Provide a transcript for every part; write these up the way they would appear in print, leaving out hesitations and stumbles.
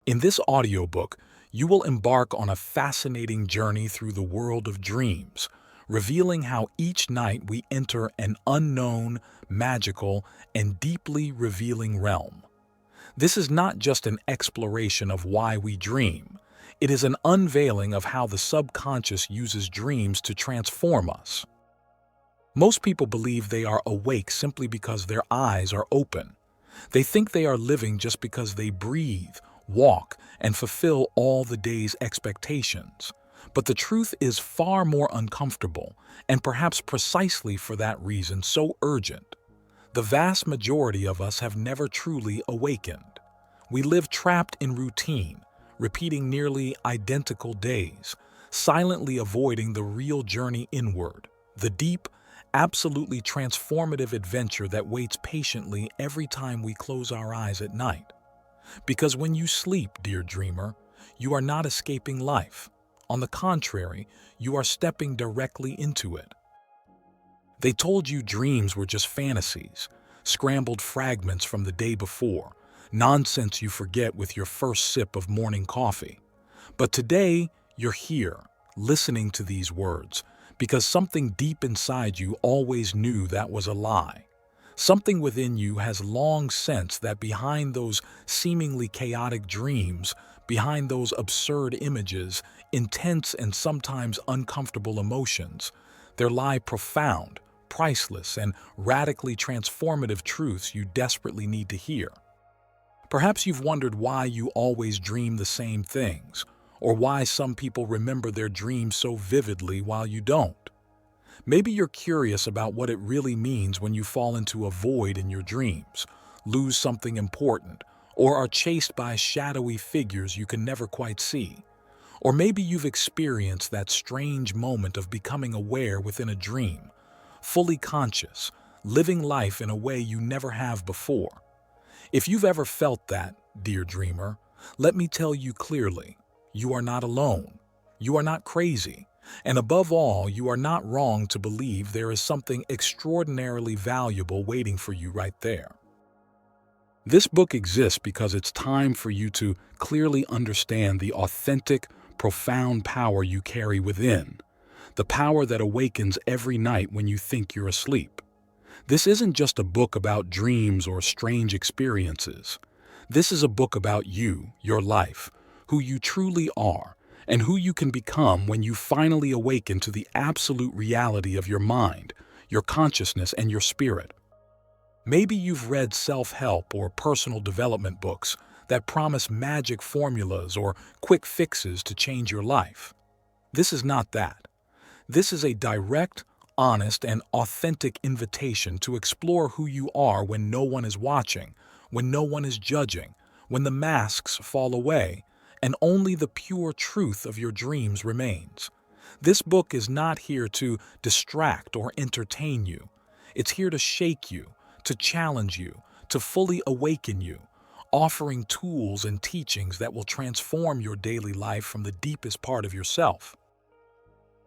In this audiobook, you will embark on a fascinating journey through the world of dreams, revealing how each night we enter an unknown, magical, and deeply revealing realm. This is not just an exploration of why we dream. It is an unveiling of how the subconscious uses dreams to transform us. Most people believe they are awake simply because their eyes are open. They think they are living just because they breathe, walk, and fulfill all the day's expectations. But the truth is far more uncomfortable, and perhaps precisely for that reason so urgent. The vast majority of us have never truly awakened. We live trapped in routine, repeating nearly identical days, silently avoiding the real journey inward, the deep, absolutely transformative adventure that waits patiently every time we close our eyes at night. Because when you sleep, dear dreamer, you are not escaping life. On the contrary, you are stepping directly into it. They told you dreams were just fantasies, scrambled fragments from the day before, nonsense you forget with your first sip of morning coffee. But today, you're here, listening to these words, because something deep inside you always knew that was a lie. Something within you has long sensed that behind those seemingly chaotic dreams, behind those absurd images, intense and sometimes uncomfortable emotions, there lie profound, priceless, and radically transformative truths you desperately need to hear. Perhaps you've wondered why you always dream the same things, or why some people remember their dreams so vividly while you don't. Maybe you're curious about what it really means when you fall into a void in your dreams, lose something important, or are chased by shadowy figures you can never quite see. Or maybe you've experienced that strange moment of becoming aware within a dream, fully conscious, living life in a way you never have before. If you've ever felt that, dear dreamer, let me tell you clearly, you are not alone. You are not crazy. And above all, you are not wrong to believe there is something extraordinarily valuable waiting for you right there. This book exists because it's time for you to clearly understand the authentic, profound power you carry within, the power that awakens every night when you think you're asleep. This isn't just a book about dreams or strange experiences. This is a book about you, your life, who you truly are, and who you can become when you finally awaken to the absolute reality of your mind, your consciousness, and your spirit. Maybe you've read self-help or personal development books that promise magic formulas or quick fixes to change your life. This is not that. This is a direct, honest, and authentic invitation to explore who you are when no one is watching, when no one is judging, when the masks fall away, and only the pure truth of your dreams remains. This book is not here to distract or entertain you. It's here to shake you, to challenge you, to fully awaken you, offering tools and teachings that will transform your daily life from the deepest part of yourself.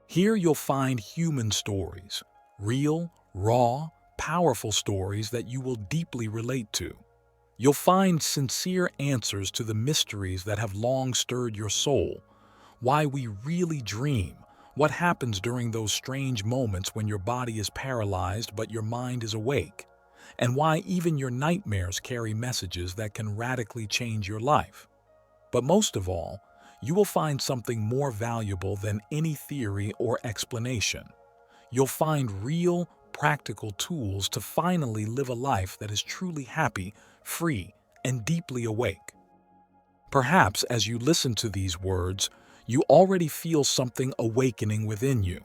Here you'll find human stories, real, raw, powerful stories that you will deeply relate to. You'll find sincere answers to the mysteries that have long stirred your soul, why we really dream, what happens during those strange moments when your body is paralyzed but your mind is awake, and why even your nightmares carry messages that can radically change your life. But most of all, you will find something more valuable than any theory or explanation. You'll find real, practical tools to finally live a life that is truly happy, free, and deeply awake. Perhaps as you listen to these words, you already feel something awakening within you.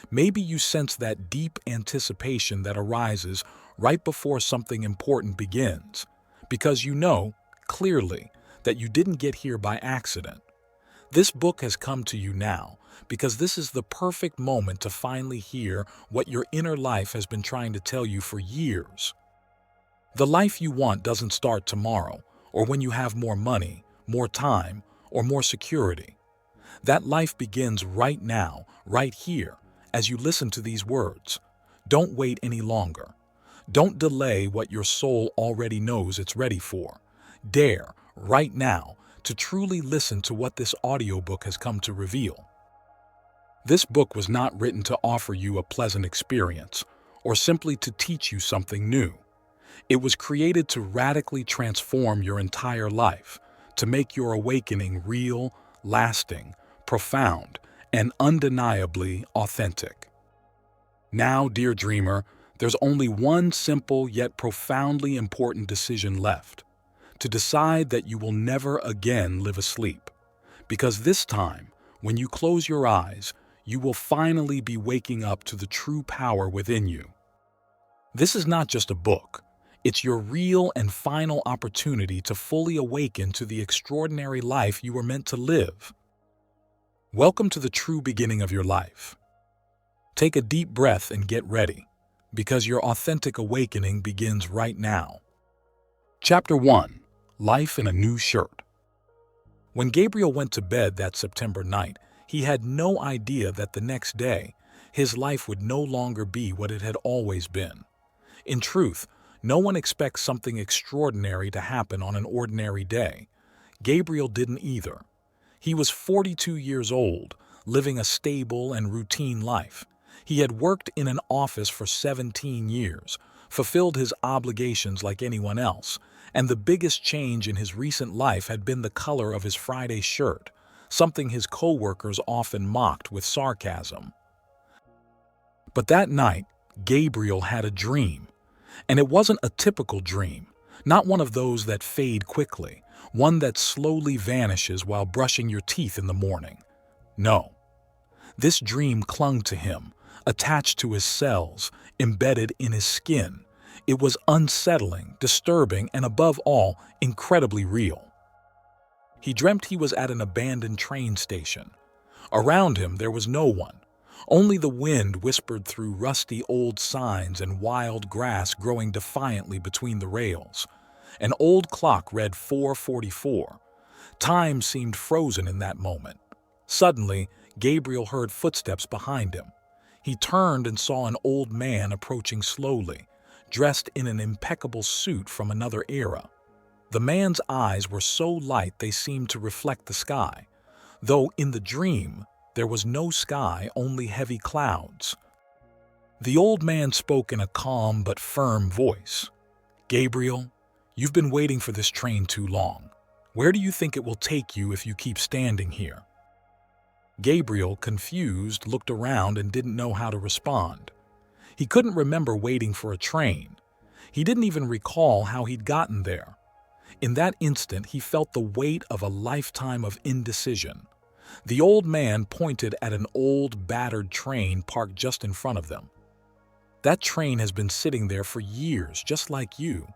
Maybe you sense that deep anticipation that arises right before something important begins, because you know, clearly, that you didn't get here by accident. This book has come to you now because this is the perfect moment to finally hear what your inner life has been trying to tell you for years. The life you want doesn't start tomorrow, or when you have more money, more time, or more security. That life begins right now, right here, as you listen to these words. Don't wait any longer. Don't delay what your soul already knows it's ready for. Dare, right now, to truly listen to what this audiobook has come to reveal. This book was not written to offer you a pleasant experience or simply to teach you something new. It was created to radically transform your entire life, to make your awakening real, lasting, profound, and undeniably authentic. Now, dear dreamer, there's only one simple yet profoundly important decision left: to decide that you will never again live asleep. Because this time, when you close your eyes, you will finally be waking up to the true power within you. This is not just a book. It's your real and final opportunity to fully awaken to the extraordinary life you were meant to live. Welcome to the true beginning of your life. Take a deep breath and get ready, because your authentic awakening begins right now. Chapter 1: Life in a New Shirt. When Gabriel went to bed that September night, he had no idea that the next day, his life would no longer be what it had always been. In truth, no one expects something extraordinary to happen on an ordinary day. Gabriel didn't either. He was 42 years old, living a stable and routine life. He had worked in an office for 17 years, fulfilled his obligations like anyone else, and the biggest change in his recent life had been the color of his Friday shirt, something his co-workers often mocked with sarcasm. But that night, Gabriel had a dream. And it wasn't a typical dream, not one of those that fade quickly, one that slowly vanishes while brushing your teeth in the morning. No. This dream clung to him, attached to his cells, embedded in his skin. It was unsettling, disturbing, and above all, incredibly real. He dreamt he was at an abandoned train station. Around him there was no one. Only the wind whispered through rusty old signs and wild grass growing defiantly between the rails. An old clock read 4:44. Time seemed frozen in that moment. Suddenly, Gabriel heard footsteps behind him. He turned and saw an old man approaching slowly, dressed in an impeccable suit from another era. The man's eyes were so light they seemed to reflect the sky, though in the dream, there was no sky, only heavy clouds. The old man spoke in a calm but firm voice. "Gabriel, you've been waiting for this train too long. Where do you think it will take you if you keep standing here?" Gabriel, confused, looked around and didn't know how to respond. He couldn't remember waiting for a train. He didn't even recall how he'd gotten there. In that instant, he felt the weight of a lifetime of indecision. The old man pointed at an old, battered train parked just in front of them. "That train has been sitting there for years, just like you.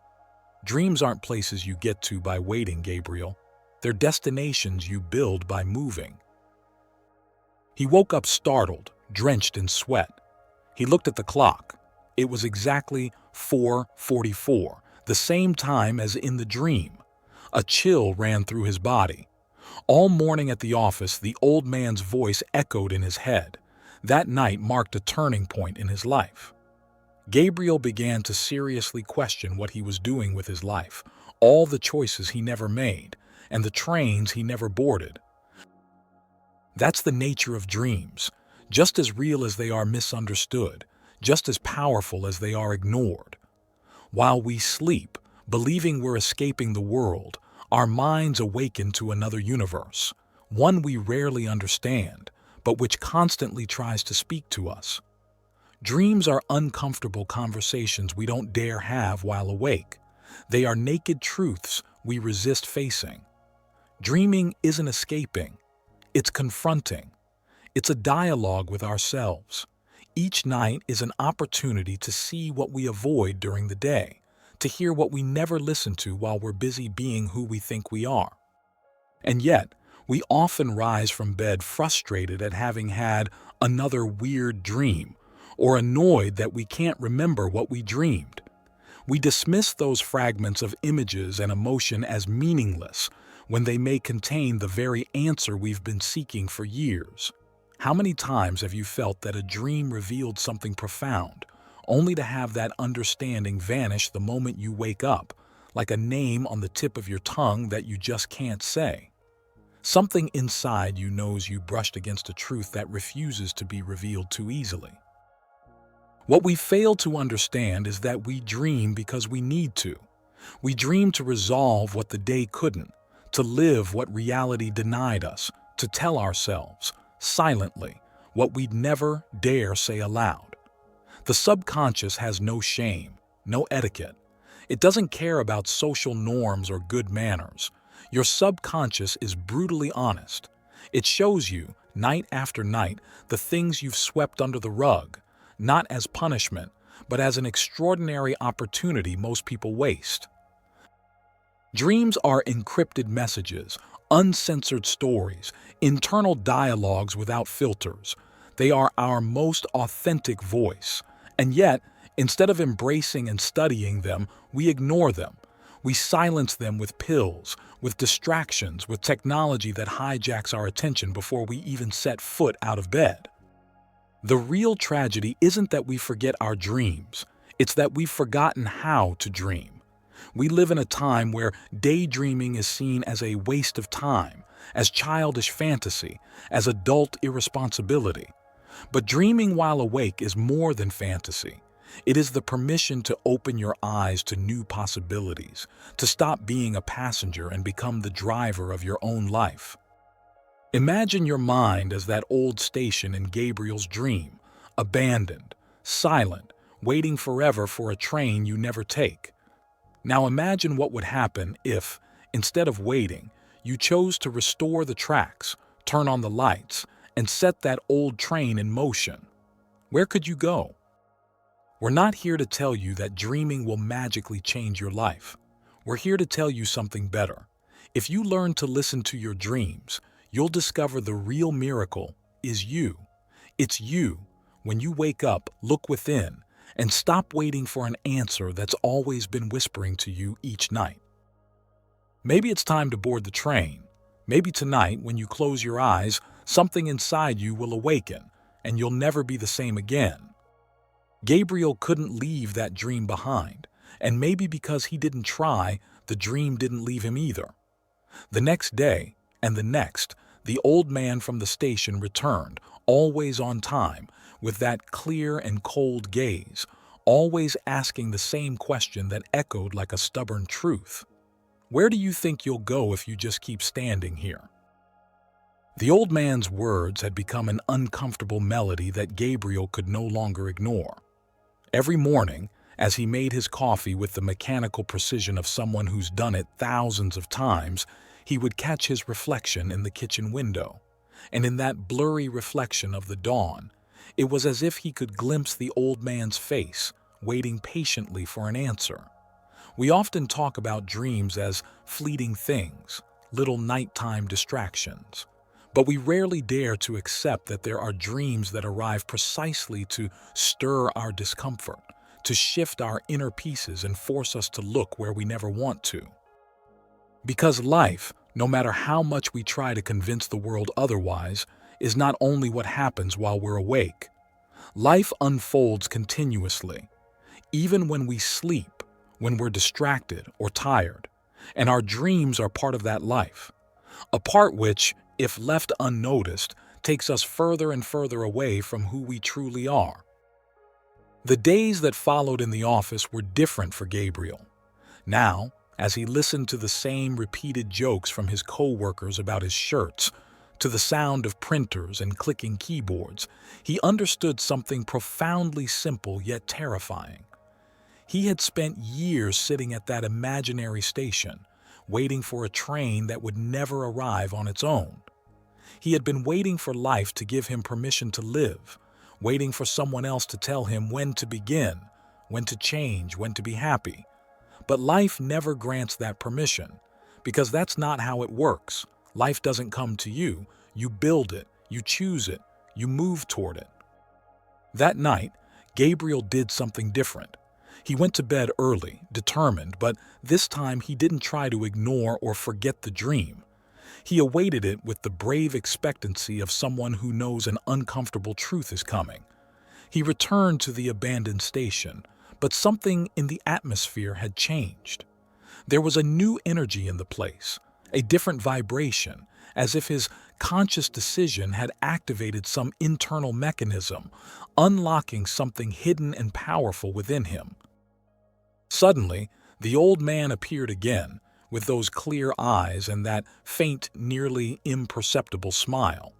Dreams aren't places you get to by waiting, Gabriel. They're destinations you build by moving." He woke up startled, drenched in sweat. He looked at the clock. It was exactly 4:44, the same time as in the dream. A chill ran through his body. All morning at the office, the old man's voice echoed in his head. That night marked a turning point in his life. Gabriel began to seriously question what he was doing with his life, all the choices he never made, and the trains he never boarded. That's the nature of dreams, just as real as they are misunderstood, just as powerful as they are ignored. While we sleep, believing we're escaping the world, our minds awaken to another universe, one we rarely understand, but which constantly tries to speak to us. Dreams are uncomfortable conversations we don't dare have while awake. They are naked truths we resist facing. Dreaming isn't escaping, it's confronting. It's a dialogue with ourselves. Each night is an opportunity to see what we avoid during the day, to hear what we never listen to while we're busy being who we think we are. And yet, we often rise from bed frustrated at having had another weird dream, or annoyed that we can't remember what we dreamed. We dismiss those fragments of images and emotion as meaningless when they may contain the very answer we've been seeking for years. How many times have you felt that a dream revealed something profound, only to have that understanding vanish the moment you wake up, like a name on the tip of your tongue that you just can't say? Something inside you knows you brushed against a truth that refuses to be revealed too easily. What we fail to understand is that we dream because we need to. We dream to resolve what the day couldn't, to live what reality denied us, to tell ourselves, silently, what we'd never dare say aloud. The subconscious has no shame, no etiquette. It doesn't care about social norms or good manners. Your subconscious is brutally honest. It shows you, night after night, the things you've swept under the rug, not as punishment, but as an extraordinary opportunity most people waste. Dreams are encrypted messages, uncensored stories, internal dialogues without filters. They are our most authentic voice. And yet, instead of embracing and studying them, we ignore them. We silence them with pills, with distractions, with technology that hijacks our attention before we even set foot out of bed. The real tragedy isn't that we forget our dreams. It's that we've forgotten how to dream. We live in a time where daydreaming is seen as a waste of time, as childish fantasy, as adult irresponsibility. But dreaming while awake is more than fantasy. It is the permission to open your eyes to new possibilities, to stop being a passenger and become the driver of your own life. Imagine your mind as that old station in Gabriel's dream, abandoned, silent, waiting forever for a train you never take. Now imagine what would happen if, instead of waiting, you chose to restore the tracks, turn on the lights, and set that old train in motion. Where could you go? We're not here to tell you that dreaming will magically change your life. We're here to tell you something better. If you learn to listen to your dreams, you'll discover the real miracle is you. It's you. When you wake up, look within, and stop waiting for an answer that's always been whispering to you each night. Maybe it's time to board the train. Maybe tonight, when you close your eyes, something inside you will awaken, and you'll never be the same again. Gabriel couldn't leave that dream behind, and maybe because he didn't try, the dream didn't leave him either. The next day, and the next, the old man from the station returned, always on time, with that clear and cold gaze, always asking the same question that echoed like a stubborn truth. Where do you think you'll go if you just keep standing here? The old man's words had become an uncomfortable melody that Gabriel could no longer ignore. Every morning, as he made his coffee with the mechanical precision of someone who's done it thousands of times, he would catch his reflection in the kitchen window. And in that blurry reflection of the dawn, it was as if he could glimpse the old man's face, waiting patiently for an answer. We often talk about dreams as fleeting things, little nighttime distractions. But we rarely dare to accept that there are dreams that arrive precisely to stir our discomfort, to shift our inner pieces and force us to look where we never want to. Because life, no matter how much we try to convince the world otherwise, is not only what happens while we're awake. Life unfolds continuously, even when we sleep, when we're distracted or tired, and our dreams are part of that life, a part which, if left unnoticed, takes us further and further away from who we truly are. The days that followed in the office were different for Gabriel. Now, as he listened to the same repeated jokes from his co-workers about his shirts, to the sound of printers and clicking keyboards, he understood something profoundly simple yet terrifying. He had spent years sitting at that imaginary station, waiting for a train that would never arrive on its own. He had been waiting for life to give him permission to live, waiting for someone else to tell him when to begin, when to change, when to be happy. But life never grants that permission, because that's not how it works. Life doesn't come to you. You build it, you choose it, you move toward it. That night, Gabriel did something different. He went to bed early, determined, but this time he didn't try to ignore or forget the dream. He awaited it with the brave expectancy of someone who knows an uncomfortable truth is coming. He returned to the abandoned station, but something in the atmosphere had changed. There was a new energy in the place, a different vibration, as if his conscious decision had activated some internal mechanism, unlocking something hidden and powerful within him. Suddenly, the old man appeared again, with those clear eyes and that faint, nearly imperceptible smile.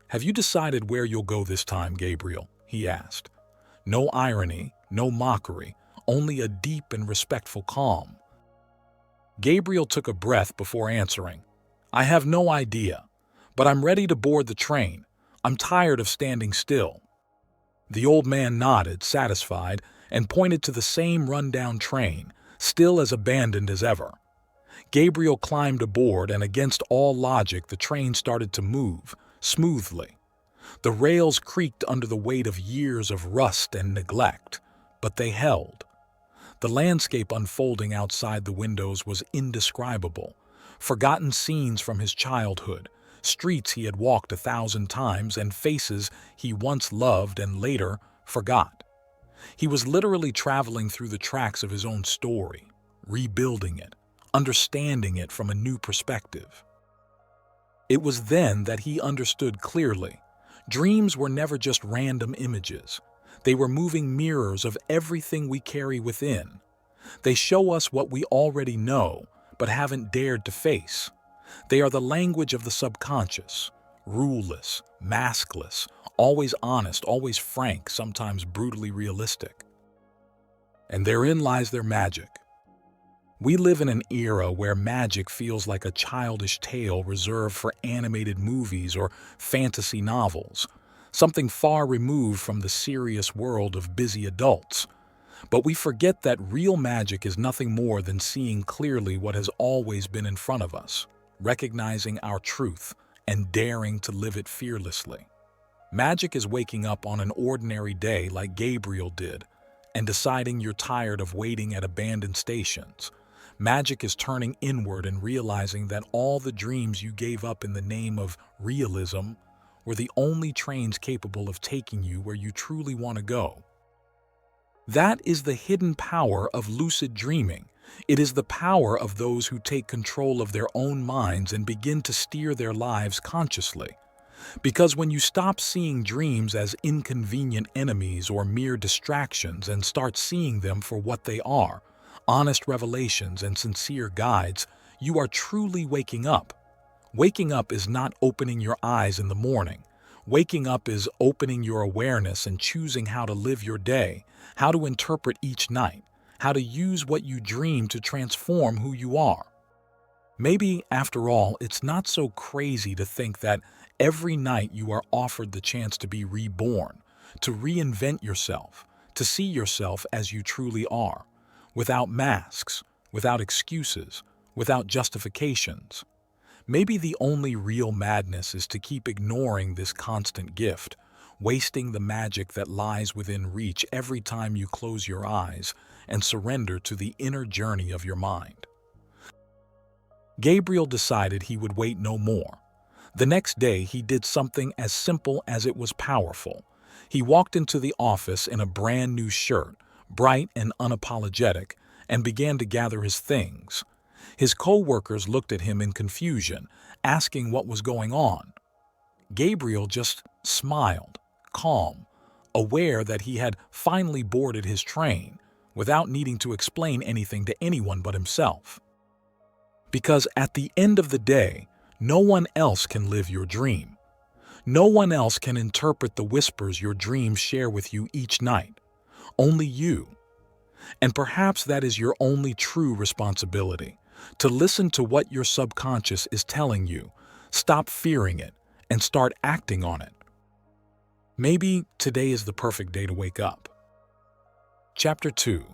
"Have you decided where you'll go this time, Gabriel?" he asked. No irony, no mockery, only a deep and respectful calm. Gabriel took a breath before answering. "I have no idea, but I'm ready to board the train. I'm tired of standing still." The old man nodded, satisfied, and pointed to the same rundown train, still as abandoned as ever. Gabriel climbed aboard, and against all logic, the train started to move, smoothly. The rails creaked under the weight of years of rust and neglect, but they held. The landscape unfolding outside the windows was indescribable. Forgotten scenes from his childhood, streets he had walked 1,000 times, and faces he once loved and later forgot. He was literally traveling through the tracks of his own story, rebuilding it, understanding it from a new perspective. It was then that he understood clearly. Dreams were never just random images. They were moving mirrors of everything we carry within. They show us what we already know, but haven't dared to face. They are the language of the subconscious, ruleless, maskless, always honest, always frank, sometimes brutally realistic. And therein lies their magic. We live in an era where magic feels like a childish tale reserved for animated movies or fantasy novels, something far removed from the serious world of busy adults. But we forget that real magic is nothing more than seeing clearly what has always been in front of us, recognizing our truth, and daring to live it fearlessly. Magic is waking up on an ordinary day like Gabriel did, and deciding you're tired of waiting at abandoned stations. Magic is turning inward and realizing that all the dreams you gave up in the name of realism were the only trains capable of taking you where you truly want to go. That is the hidden power of lucid dreaming. It is the power of those who take control of their own minds and begin to steer their lives consciously. Because when you stop seeing dreams as inconvenient enemies or mere distractions and start seeing them for what they are, honest revelations and sincere guides, you are truly waking up. Waking up is not opening your eyes in the morning. Waking up is opening your awareness and choosing how to live your day, how to interpret each night, how to use what you dream to transform who you are. Maybe, after all, it's not so crazy to think that every night you are offered the chance to be reborn, to reinvent yourself, to see yourself as you truly are, without masks, without excuses, without justifications. Maybe the only real madness is to keep ignoring this constant gift, wasting the magic that lies within reach every time you close your eyes and surrender to the inner journey of your mind. Gabriel decided he would wait no more. The next day, he did something as simple as it was powerful. He walked into the office in a brand new shirt, bright and unapologetic, and began to gather his things. His co-workers looked at him in confusion, asking what was going on. Gabriel just smiled, calm, aware that he had finally boarded his train, without needing to explain anything to anyone but himself. Because at the end of the day, no one else can live your dream. No one else can interpret the whispers your dreams share with you each night. Only you. And perhaps that is your only true responsibility, to listen to what your subconscious is telling you, stop fearing it, and start acting on it. Maybe today is the perfect day to wake up. Chapter 2.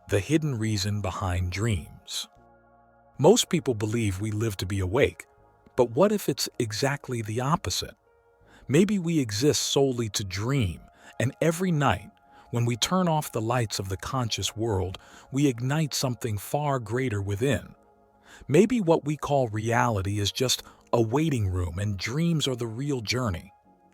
The Hidden Reason Behind Dreams. Most people believe we live to be awake, but what if it's exactly the opposite? Maybe we exist solely to dream, and every night, when we turn off the lights of the conscious world, we ignite something far greater within. Maybe what we call reality is just a waiting room and dreams are the real journey.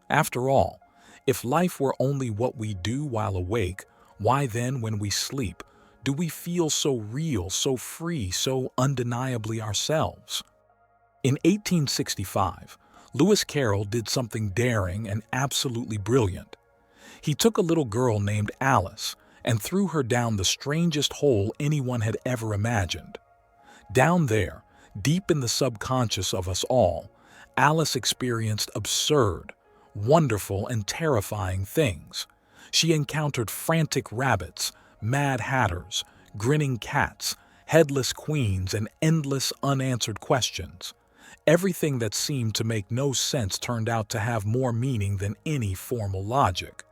After all, if life were only what we do while awake, why then, when we sleep, do we feel so real, so free, so undeniably ourselves? In 1865, Lewis Carroll did something daring and absolutely brilliant. He took a little girl named Alice and threw her down the strangest hole anyone had ever imagined. Down there, deep in the subconscious of us all, Alice experienced absurd, wonderful, and terrifying things. She encountered frantic rabbits, mad hatters, grinning cats, headless queens, and endless unanswered questions. Everything that seemed to make no sense turned out to have more meaning than any formal logic.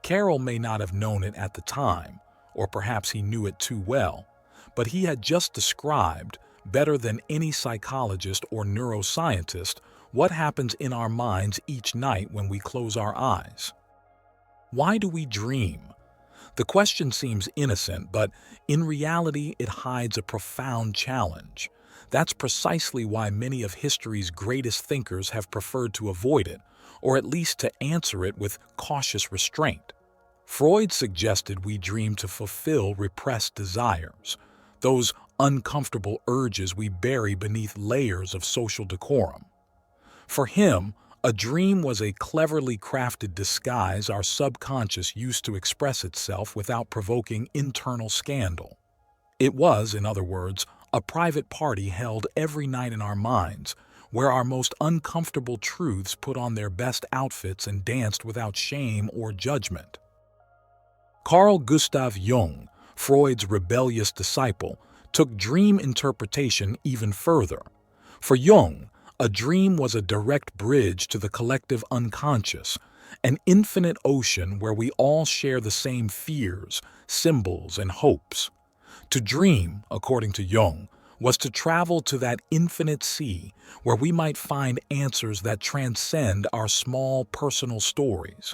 Carroll may not have known it at the time, or perhaps he knew it too well, but he had just described, better than any psychologist or neuroscientist, what happens in our minds each night when we close our eyes. Why do we dream? The question seems innocent, but in reality it hides a profound challenge. That's precisely why many of history's greatest thinkers have preferred to avoid it, or at least to answer it with cautious restraint. Freud suggested we dream to fulfill repressed desires, those uncomfortable urges we bury beneath layers of social decorum. For him, a dream was a cleverly crafted disguise our subconscious used to express itself without provoking internal scandal. It was, in other words, a private party held every night in our minds, where our most uncomfortable truths put on their best outfits and danced without shame or judgment. Carl Gustav Jung, Freud's rebellious disciple, took dream interpretation even further. For Jung, a dream was a direct bridge to the collective unconscious, an infinite ocean where we all share the same fears, symbols, and hopes. To dream, according to Jung, was to travel to that infinite sea where we might find answers that transcend our small personal stories.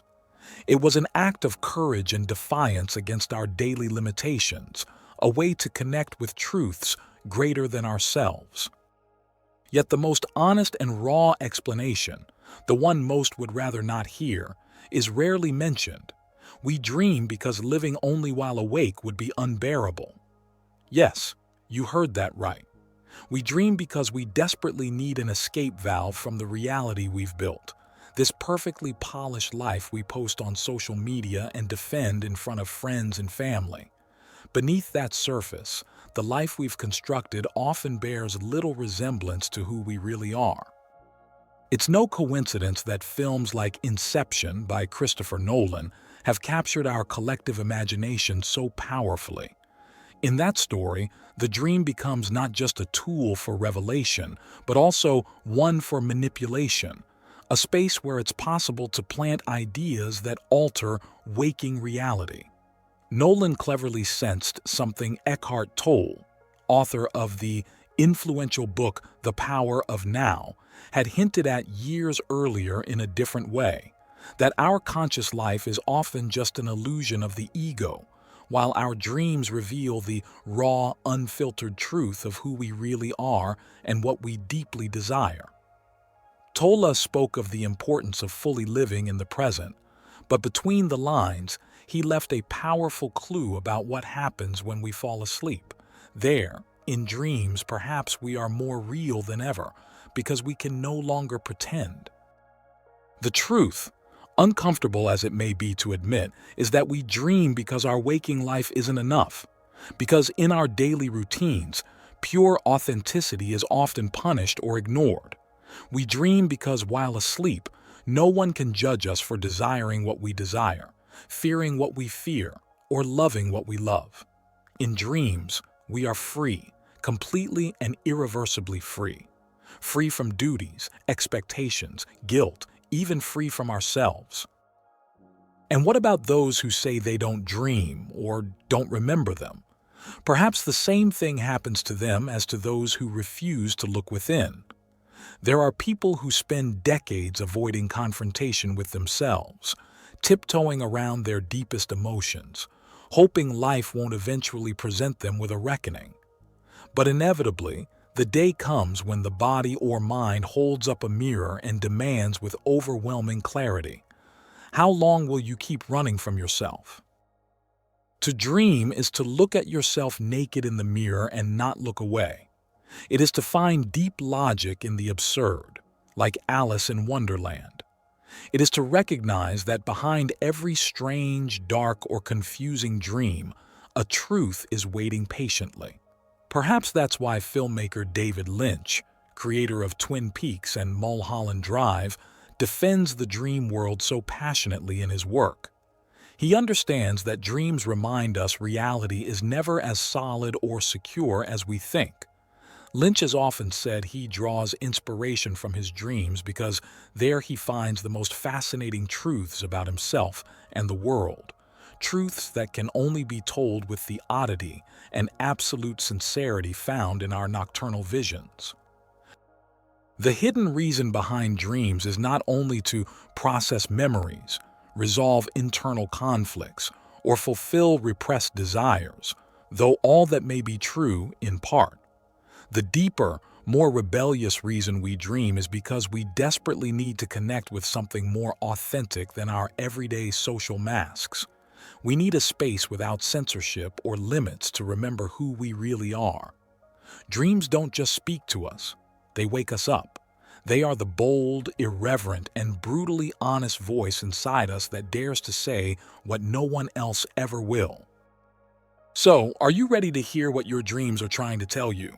It was an act of courage and defiance against our daily limitations, a way to connect with truths greater than ourselves. Yet the most honest and raw explanation, the one most would rather not hear, is rarely mentioned. We dream because living only while awake would be unbearable. Yes, you heard that right. We dream because we desperately need an escape valve from the reality we've built, this perfectly polished life we post on social media and defend in front of friends and family. Beneath that surface, the life we've constructed often bears little resemblance to who we really are. It's no coincidence that films like Inception by Christopher Nolan have captured our collective imagination so powerfully. In that story, the dream becomes not just a tool for revelation, but also one for manipulation, a space where it's possible to plant ideas that alter waking reality. Nolan cleverly sensed something Eckhart Tolle, author of the influential book The Power of Now, had hinted at years earlier in a different way, that our conscious life is often just an illusion of the ego, while our dreams reveal the raw, unfiltered truth of who we really are and what we deeply desire. Tolle spoke of the importance of fully living in the present, but between the lines, he left a powerful clue about what happens when we fall asleep. There, in dreams, perhaps we are more real than ever, because we can no longer pretend. The truth, uncomfortable as it may be to admit, is that we dream because our waking life isn't enough, because in our daily routines, pure authenticity is often punished or ignored. We dream because while asleep, no one can judge us for desiring what we desire, fearing what we fear, or loving what we love. In dreams, we are free, completely and irreversibly free. Free from duties, expectations, guilt, even free from ourselves. And what about those who say they don't dream or don't remember them? Perhaps the same thing happens to them as to those who refuse to look within. There are people who spend decades avoiding confrontation with themselves, tiptoeing around their deepest emotions, hoping life won't eventually present them with a reckoning. But inevitably, the day comes when the body or mind holds up a mirror and demands with overwhelming clarity. How long will you keep running from yourself? To dream is to look at yourself naked in the mirror and not look away. It is to find deep logic in the absurd, like Alice in Wonderland. It is to recognize that behind every strange, dark, or confusing dream, a truth is waiting patiently. Perhaps that's why filmmaker David Lynch, creator of Twin Peaks and Mulholland Drive, defends the dream world so passionately in his work. He understands that dreams remind us reality is never as solid or secure as we think. Lynch has often said he draws inspiration from his dreams because there he finds the most fascinating truths about himself and the world, truths that can only be told with the oddity and absolute sincerity found in our nocturnal visions. The hidden reason behind dreams is not only to process memories, resolve internal conflicts, or fulfill repressed desires, though all that may be true in part. The deeper, more rebellious reason we dream is because we desperately need to connect with something more authentic than our everyday social masks. We need a space without censorship or limits to remember who we really are. Dreams don't just speak to us, they wake us up. They are the bold, irreverent, and brutally honest voice inside us that dares to say what no one else ever will. So, are you ready to hear what your dreams are trying to tell you?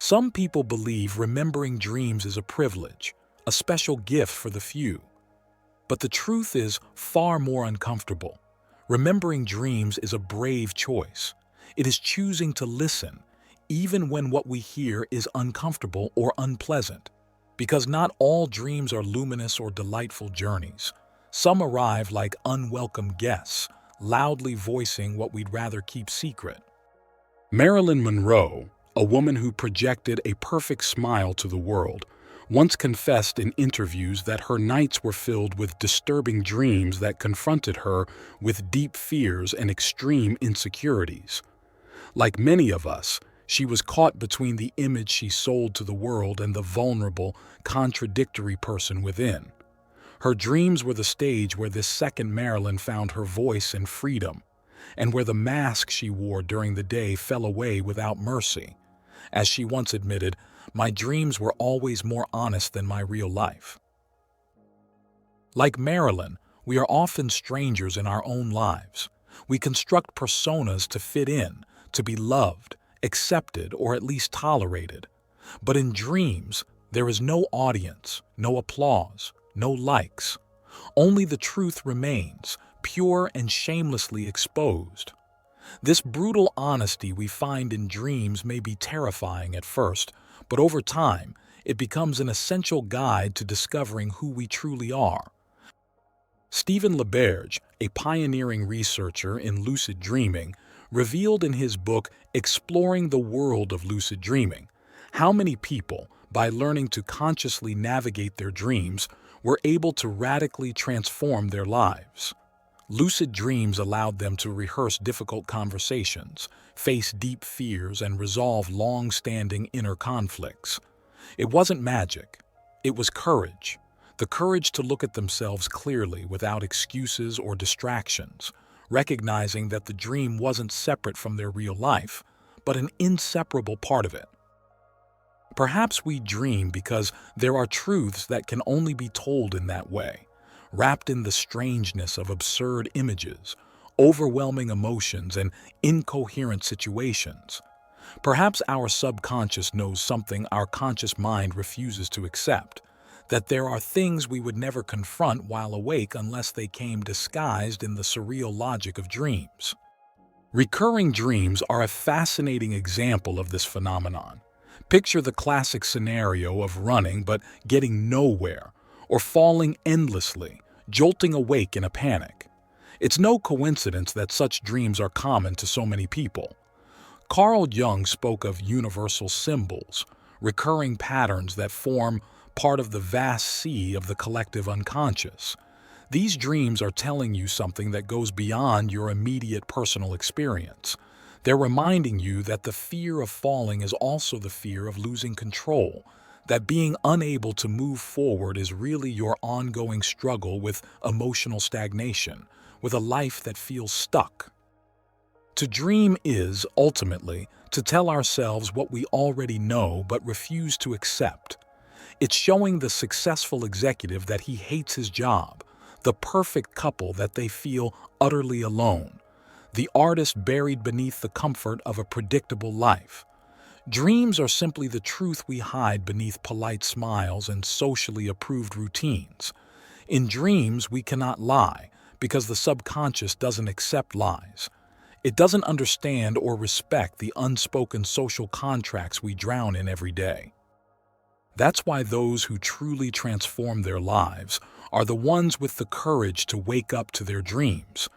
Some people believe remembering dreams is a privilege, a special gift for the few. But the truth is far more uncomfortable. Remembering dreams is a brave choice. It is choosing to listen, even when what we hear is uncomfortable or unpleasant. Because not all dreams are luminous or delightful journeys. Some arrive like unwelcome guests, loudly voicing what we'd rather keep secret. Marilyn Monroe, a woman who projected a perfect smile to the world, once confessed in interviews that her nights were filled with disturbing dreams that confronted her with deep fears and extreme insecurities. Like many of us, she was caught between the image she sold to the world and the vulnerable, contradictory person within. Her dreams were the stage where this second Marilyn found her voice and freedom, and where the mask she wore during the day fell away without mercy. As she once admitted, "My dreams were always more honest than my real life." Like Marilyn, we are often strangers in our own lives. We construct personas to fit in, to be loved, accepted, or at least tolerated. But in dreams, there is no audience, no applause, no likes. Only the truth remains, pure and shamelessly exposed. This brutal honesty we find in dreams may be terrifying at first, but over time, it becomes an essential guide to discovering who we truly are. Stephen LeBerge, a pioneering researcher in lucid dreaming, revealed in his book Exploring the World of Lucid Dreaming how many people, by learning to consciously navigate their dreams, were able to radically transform their lives. Lucid dreams allowed them to rehearse difficult conversations, face deep fears, and resolve long-standing inner conflicts. It wasn't magic. It was courage. The courage to look at themselves clearly without excuses or distractions, recognizing that the dream wasn't separate from their real life, but an inseparable part of it. Perhaps we dream because there are truths that can only be told in that way, wrapped in the strangeness of absurd images, overwhelming emotions, and incoherent situations. Perhaps our subconscious knows something our conscious mind refuses to accept, that there are things we would never confront while awake unless they came disguised in the surreal logic of dreams. Recurring dreams are a fascinating example of this phenomenon. Picture the classic scenario of running but getting nowhere, or falling endlessly, jolting awake in a panic. It's no coincidence that such dreams are common to so many people. Carl Jung spoke of universal symbols, recurring patterns that form part of the vast sea of the collective unconscious. These dreams are telling you something that goes beyond your immediate personal experience. They're reminding you that the fear of falling is also the fear of losing control, that being unable to move forward is really your ongoing struggle with emotional stagnation, with a life that feels stuck. To dream is, ultimately, to tell ourselves what we already know but refuse to accept. It's showing the successful executive that he hates his job, the perfect couple that they feel utterly alone, the artist buried beneath the comfort of a predictable life. Dreams are simply the truth we hide beneath polite smiles and socially approved routines. In dreams, we cannot lie because the subconscious doesn't accept lies. It doesn't understand or respect the unspoken social contracts we drown in every day. That's why those who truly transform their lives are the ones with the courage to wake up to their dreams.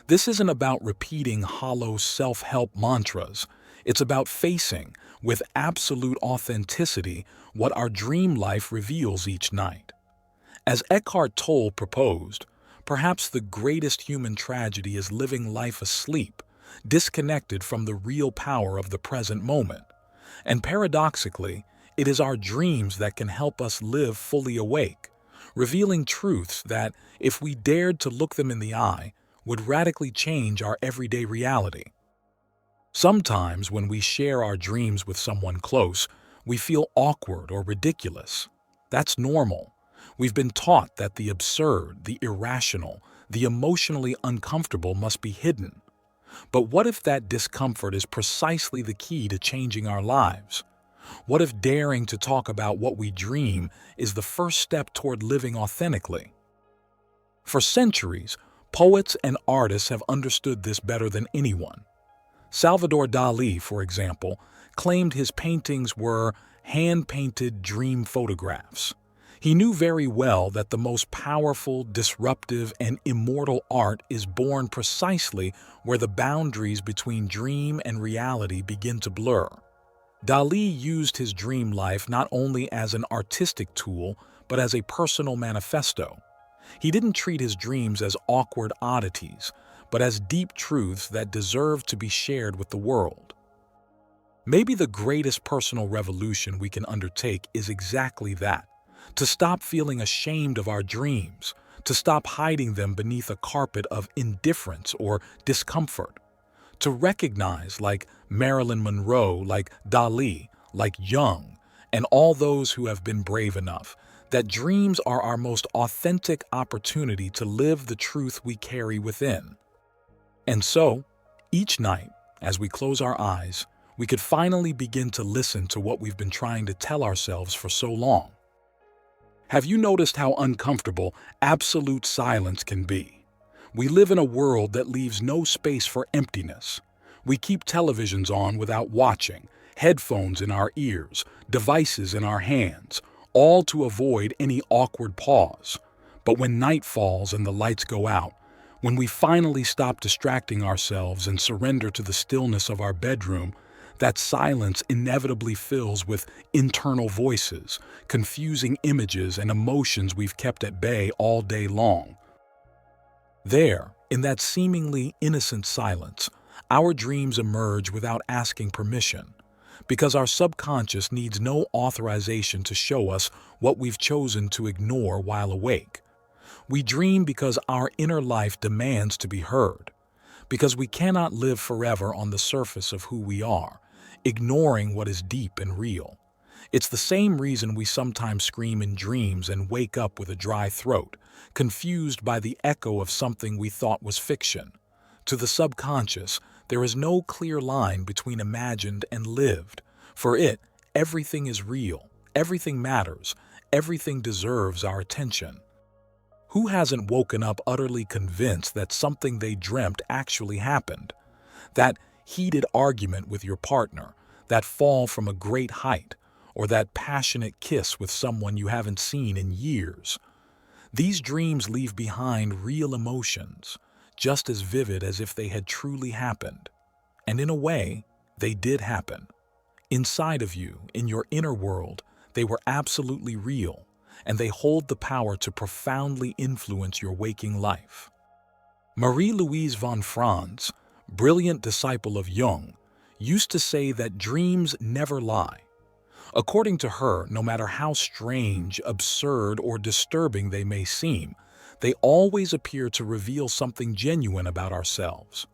This isn't about repeating hollow self-help mantras. It's about facing, with absolute authenticity, what our dream life reveals each night. As Eckhart Tolle proposed, perhaps the greatest human tragedy is living life asleep, disconnected from the real power of the present moment. And paradoxically, it is our dreams that can help us live fully awake, revealing truths that, if we dared to look them in the eye, would radically change our everyday reality. Sometimes when we share our dreams with someone close, we feel awkward or ridiculous. That's normal. We've been taught that the absurd, the irrational, the emotionally uncomfortable must be hidden. But what if that discomfort is precisely the key to changing our lives? What if daring to talk about what we dream is the first step toward living authentically? For centuries, poets and artists have understood this better than anyone. Salvador Dali, for example, claimed his paintings were hand-painted dream photographs. He knew very well that the most powerful, disruptive, and immortal art is born precisely where the boundaries between dream and reality begin to blur. Dali used his dream life not only as an artistic tool, but as a personal manifesto. He didn't treat his dreams as awkward oddities, but as deep truths that deserve to be shared with the world. Maybe the greatest personal revolution we can undertake is exactly that. To stop feeling ashamed of our dreams, to stop hiding them beneath a carpet of indifference or discomfort, to recognize, like Marilyn Monroe, like Dali, like Jung, and all those who have been brave enough, that dreams are our most authentic opportunity to live the truth we carry within. And so, each night, as we close our eyes, we could finally begin to listen to what we've been trying to tell ourselves for so long. Have you noticed how uncomfortable absolute silence can be? We live in a world that leaves no space for emptiness. We keep televisions on without watching, headphones in our ears, devices in our hands, all to avoid any awkward pause. But when night falls and the lights go out, when we finally stop distracting ourselves and surrender to the stillness of our bedroom, that silence inevitably fills with internal voices, confusing images and emotions we've kept at bay all day long. There, in that seemingly innocent silence, our dreams emerge without asking permission, because our subconscious needs no authorization to show us what we've chosen to ignore while awake. We dream because our inner life demands to be heard, because we cannot live forever on the surface of who we are, ignoring what is deep and real. It's the same reason we sometimes scream in dreams and wake up with a dry throat, confused by the echo of something we thought was fiction. To the subconscious, there is no clear line between imagined and lived. For it, everything is real, everything matters, everything deserves our attention. Who hasn't woken up utterly convinced that something they dreamt actually happened? That heated argument with your partner, that fall from a great height, or that passionate kiss with someone you haven't seen in years. These dreams leave behind real emotions, just as vivid as if they had truly happened. And in a way, they did happen. Inside of you, in your inner world, they were absolutely real, and they hold the power to profoundly influence your waking life. Marie-Louise von Franz, brilliant disciple of Jung, used to say that dreams never lie. According to her, no matter how strange, absurd, or disturbing they may seem, they always appear to reveal something genuine about ourselves.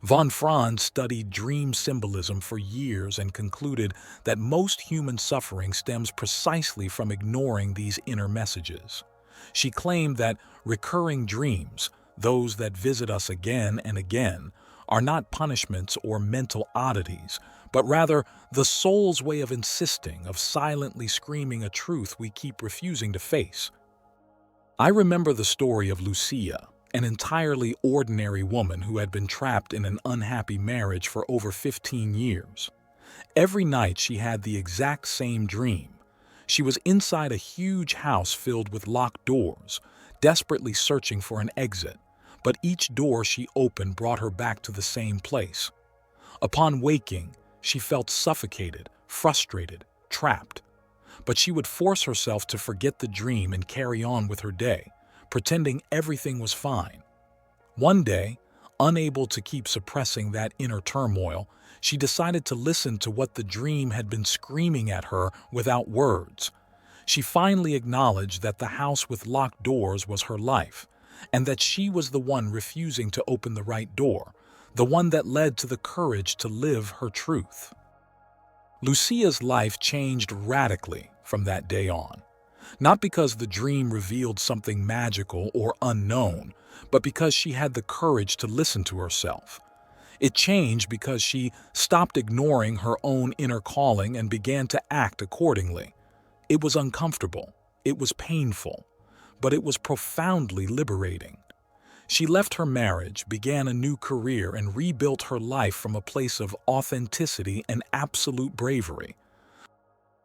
Von Franz studied dream symbolism for years and concluded that most human suffering stems precisely from ignoring these inner messages. She claimed that recurring dreams, those that visit us again and again, are not punishments or mental oddities, but rather the soul's way of insisting, of silently screaming a truth we keep refusing to face. I remember the story of Lucia, an entirely ordinary woman who had been trapped in an unhappy marriage for over 15 years. Every night she had the exact same dream. She was inside a huge house filled with locked doors, desperately searching for an exit, but each door she opened brought her back to the same place. Upon waking, she felt suffocated, frustrated, trapped. But she would force herself to forget the dream and carry on with her day, pretending everything was fine. One day, unable to keep suppressing that inner turmoil, she decided to listen to what the dream had been screaming at her without words. She finally acknowledged that the house with locked doors was her life, and that she was the one refusing to open the right door, the one that led to the courage to live her truth. Lucia's life changed radically from that day on. Not because the dream revealed something magical or unknown, but because she had the courage to listen to herself. It changed because she stopped ignoring her own inner calling and began to act accordingly. It was uncomfortable, it was painful, but it was profoundly liberating. She left her marriage, began a new career, and rebuilt her life from a place of authenticity and absolute bravery.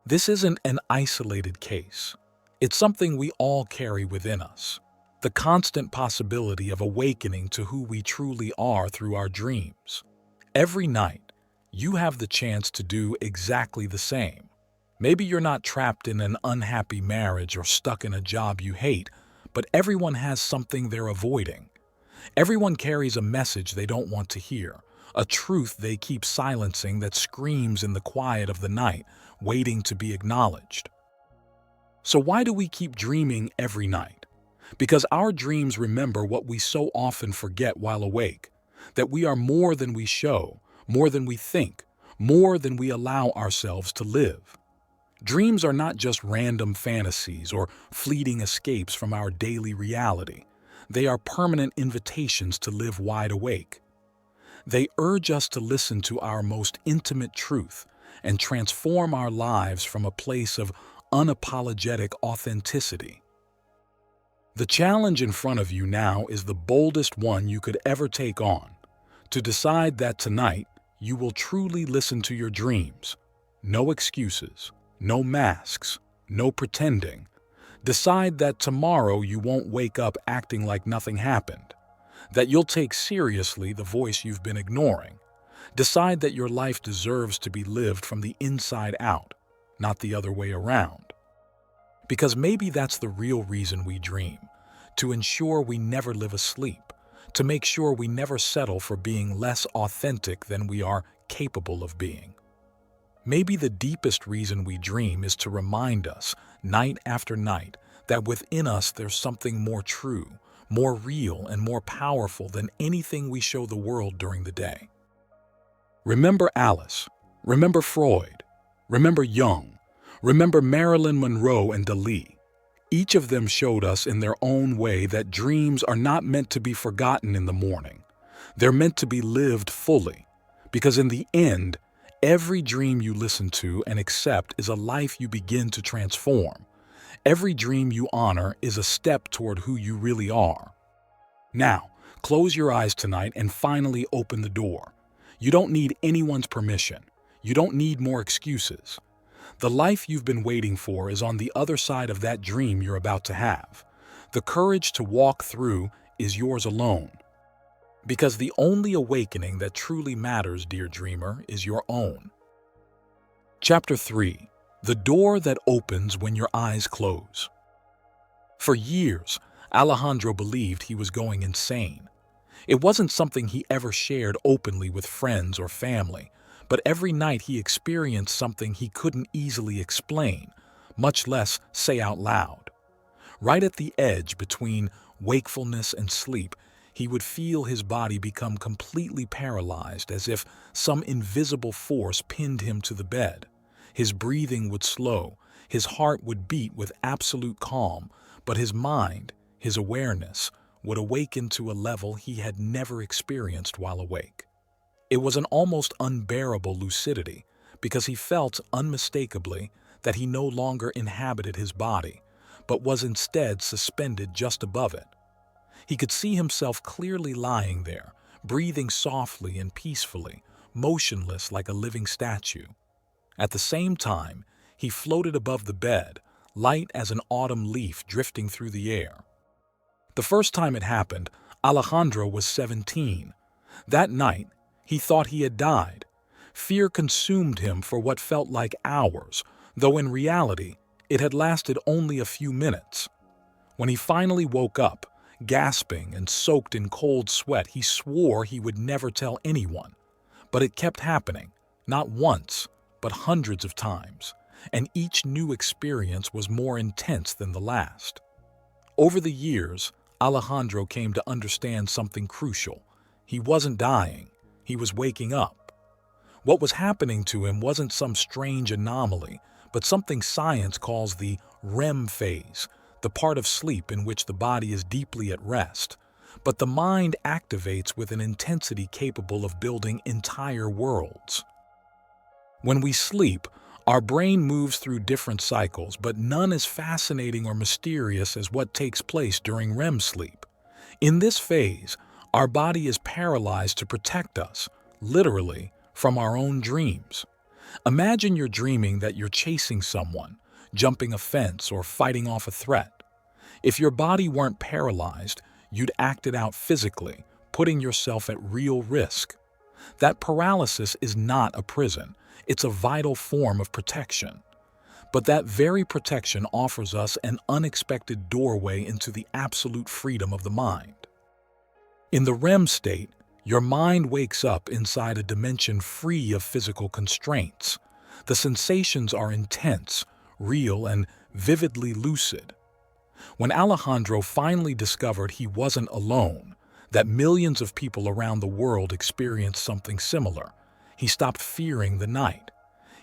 This isn't an isolated case. It's something we all carry within us. The constant possibility of awakening to who we truly are through our dreams. Every night, you have the chance to do exactly the same. Maybe you're not trapped in an unhappy marriage or stuck in a job you hate, but everyone has something they're avoiding. Everyone carries a message they don't want to hear, a truth they keep silencing that screams in the quiet of the night, waiting to be acknowledged. So why do we keep dreaming every night? Because our dreams remember what we so often forget while awake, that we are more than we show, more than we think, more than we allow ourselves to live. Dreams are not just random fantasies or fleeting escapes from our daily reality. They are permanent invitations to live wide awake. They urge us to listen to our most intimate truth and transform our lives from a place of unapologetic authenticity. The challenge in front of you now is the boldest one you could ever take on, to decide that tonight you will truly listen to your dreams. No excuses, no masks, no pretending. Decide that tomorrow you won't wake up acting like nothing happened, that you'll take seriously the voice you've been ignoring. Decide that your life deserves to be lived from the inside out, not the other way around. Because maybe that's the real reason we dream, to ensure we never live asleep, to make sure we never settle for being less authentic than we are capable of being. Maybe the deepest reason we dream is to remind us, night after night, that within us there's something more true, more real, and more powerful than anything we show the world during the day. Remember Alice, remember Freud, remember Jung, remember Marilyn Monroe and Dali. Each of them showed us in their own way that dreams are not meant to be forgotten in the morning. They're meant to be lived fully, because in the end, every dream you listen to and accept is a life you begin to transform. Every dream you honor is a step toward who you really are. Now, close your eyes tonight and finally open the door. You don't need anyone's permission. You don't need more excuses. The life you've been waiting for is on the other side of that dream you're about to have. The courage to walk through is yours alone. Because the only awakening that truly matters, dear dreamer, is your own. Chapter 3. The Door That Opens When Your Eyes Close. For years, Alejandro believed he was going insane. It wasn't something he ever shared openly with friends or family, but every night he experienced something he couldn't easily explain, much less say out loud. Right at the edge between wakefulness and sleep, he would feel his body become completely paralyzed, as if some invisible force pinned him to the bed. His breathing would slow, his heart would beat with absolute calm, but his mind, his awareness, would awaken to a level he had never experienced while awake. It was an almost unbearable lucidity, because he felt unmistakably that he no longer inhabited his body, but was instead suspended just above it. He could see himself clearly lying there, breathing softly and peacefully, motionless like a living statue. At the same time, he floated above the bed, light as an autumn leaf drifting through the air. The first time it happened, Alejandro was 17. That night, he thought he had died. Fear consumed him for what felt like hours, though in reality, it had lasted only a few minutes. When he finally woke up, gasping and soaked in cold sweat, he swore he would never tell anyone. But it kept happening, not once, but hundreds of times, and each new experience was more intense than the last. Over the years, Alejandro came to understand something crucial. He wasn't dying, he was waking up. What was happening to him wasn't some strange anomaly, but something science calls the REM phase, the part of sleep in which the body is deeply at rest, but the mind activates with an intensity capable of building entire worlds. When we sleep, our brain moves through different cycles, but none as fascinating or mysterious as what takes place during REM sleep. In this phase, our body is paralyzed to protect us, literally, from our own dreams. Imagine you're dreaming that you're chasing someone, jumping a fence, or fighting off a threat. If your body weren't paralyzed, you'd act it out physically, putting yourself at real risk. That paralysis is not a prison. It's a vital form of protection. But that very protection offers us an unexpected doorway into the absolute freedom of the mind. In the REM state, your mind wakes up inside a dimension free of physical constraints. The sensations are intense, real, and vividly lucid. When Alejandro finally discovered he wasn't alone, that millions of people around the world experienced something similar, he stopped fearing the night.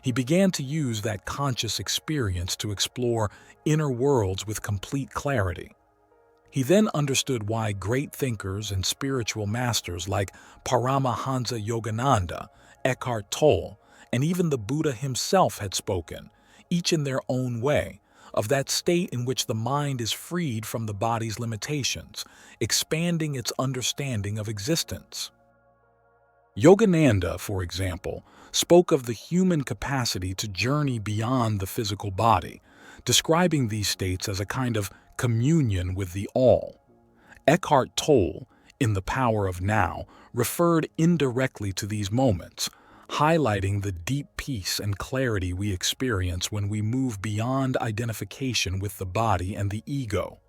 He began to use that conscious experience to explore inner worlds with complete clarity. He then understood why great thinkers and spiritual masters like Paramahansa Yogananda, Eckhart Tolle, and even the Buddha himself had spoken, each in their own way, of that state in which the mind is freed from the body's limitations, expanding its understanding of existence. Yogananda, for example, spoke of the human capacity to journey beyond the physical body, describing these states as a kind of communion with the all. Eckhart Tolle, in The Power of Now, referred indirectly to these moments, highlighting the deep peace and clarity we experience when we move beyond identification with the body and the ego.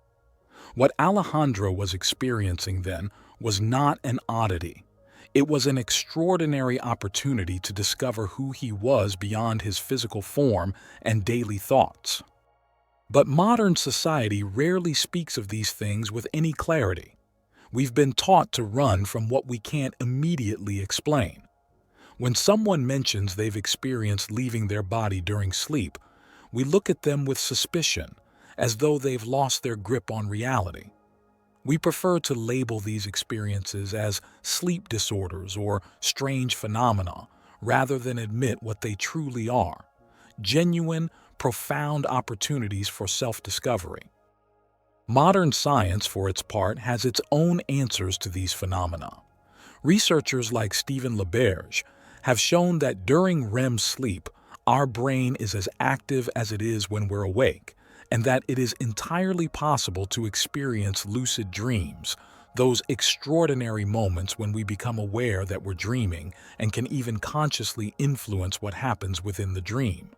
What Alejandro was experiencing then was not an oddity. It was an extraordinary opportunity to discover who he was beyond his physical form and daily thoughts. But modern society rarely speaks of these things with any clarity. We've been taught to run from what we can't immediately explain. When someone mentions they've experienced leaving their body during sleep, we look at them with suspicion, as though they've lost their grip on reality. We prefer to label these experiences as sleep disorders or strange phenomena, rather than admit what they truly are: genuine, profound opportunities for self-discovery. Modern science, for its part, has its own answers to these phenomena. Researchers like Stephen LaBerge have shown that during REM sleep, our brain is as active as it is when we're awake, and that it is entirely possible to experience lucid dreams, those extraordinary moments when we become aware that we're dreaming and can even consciously influence what happens within the dream.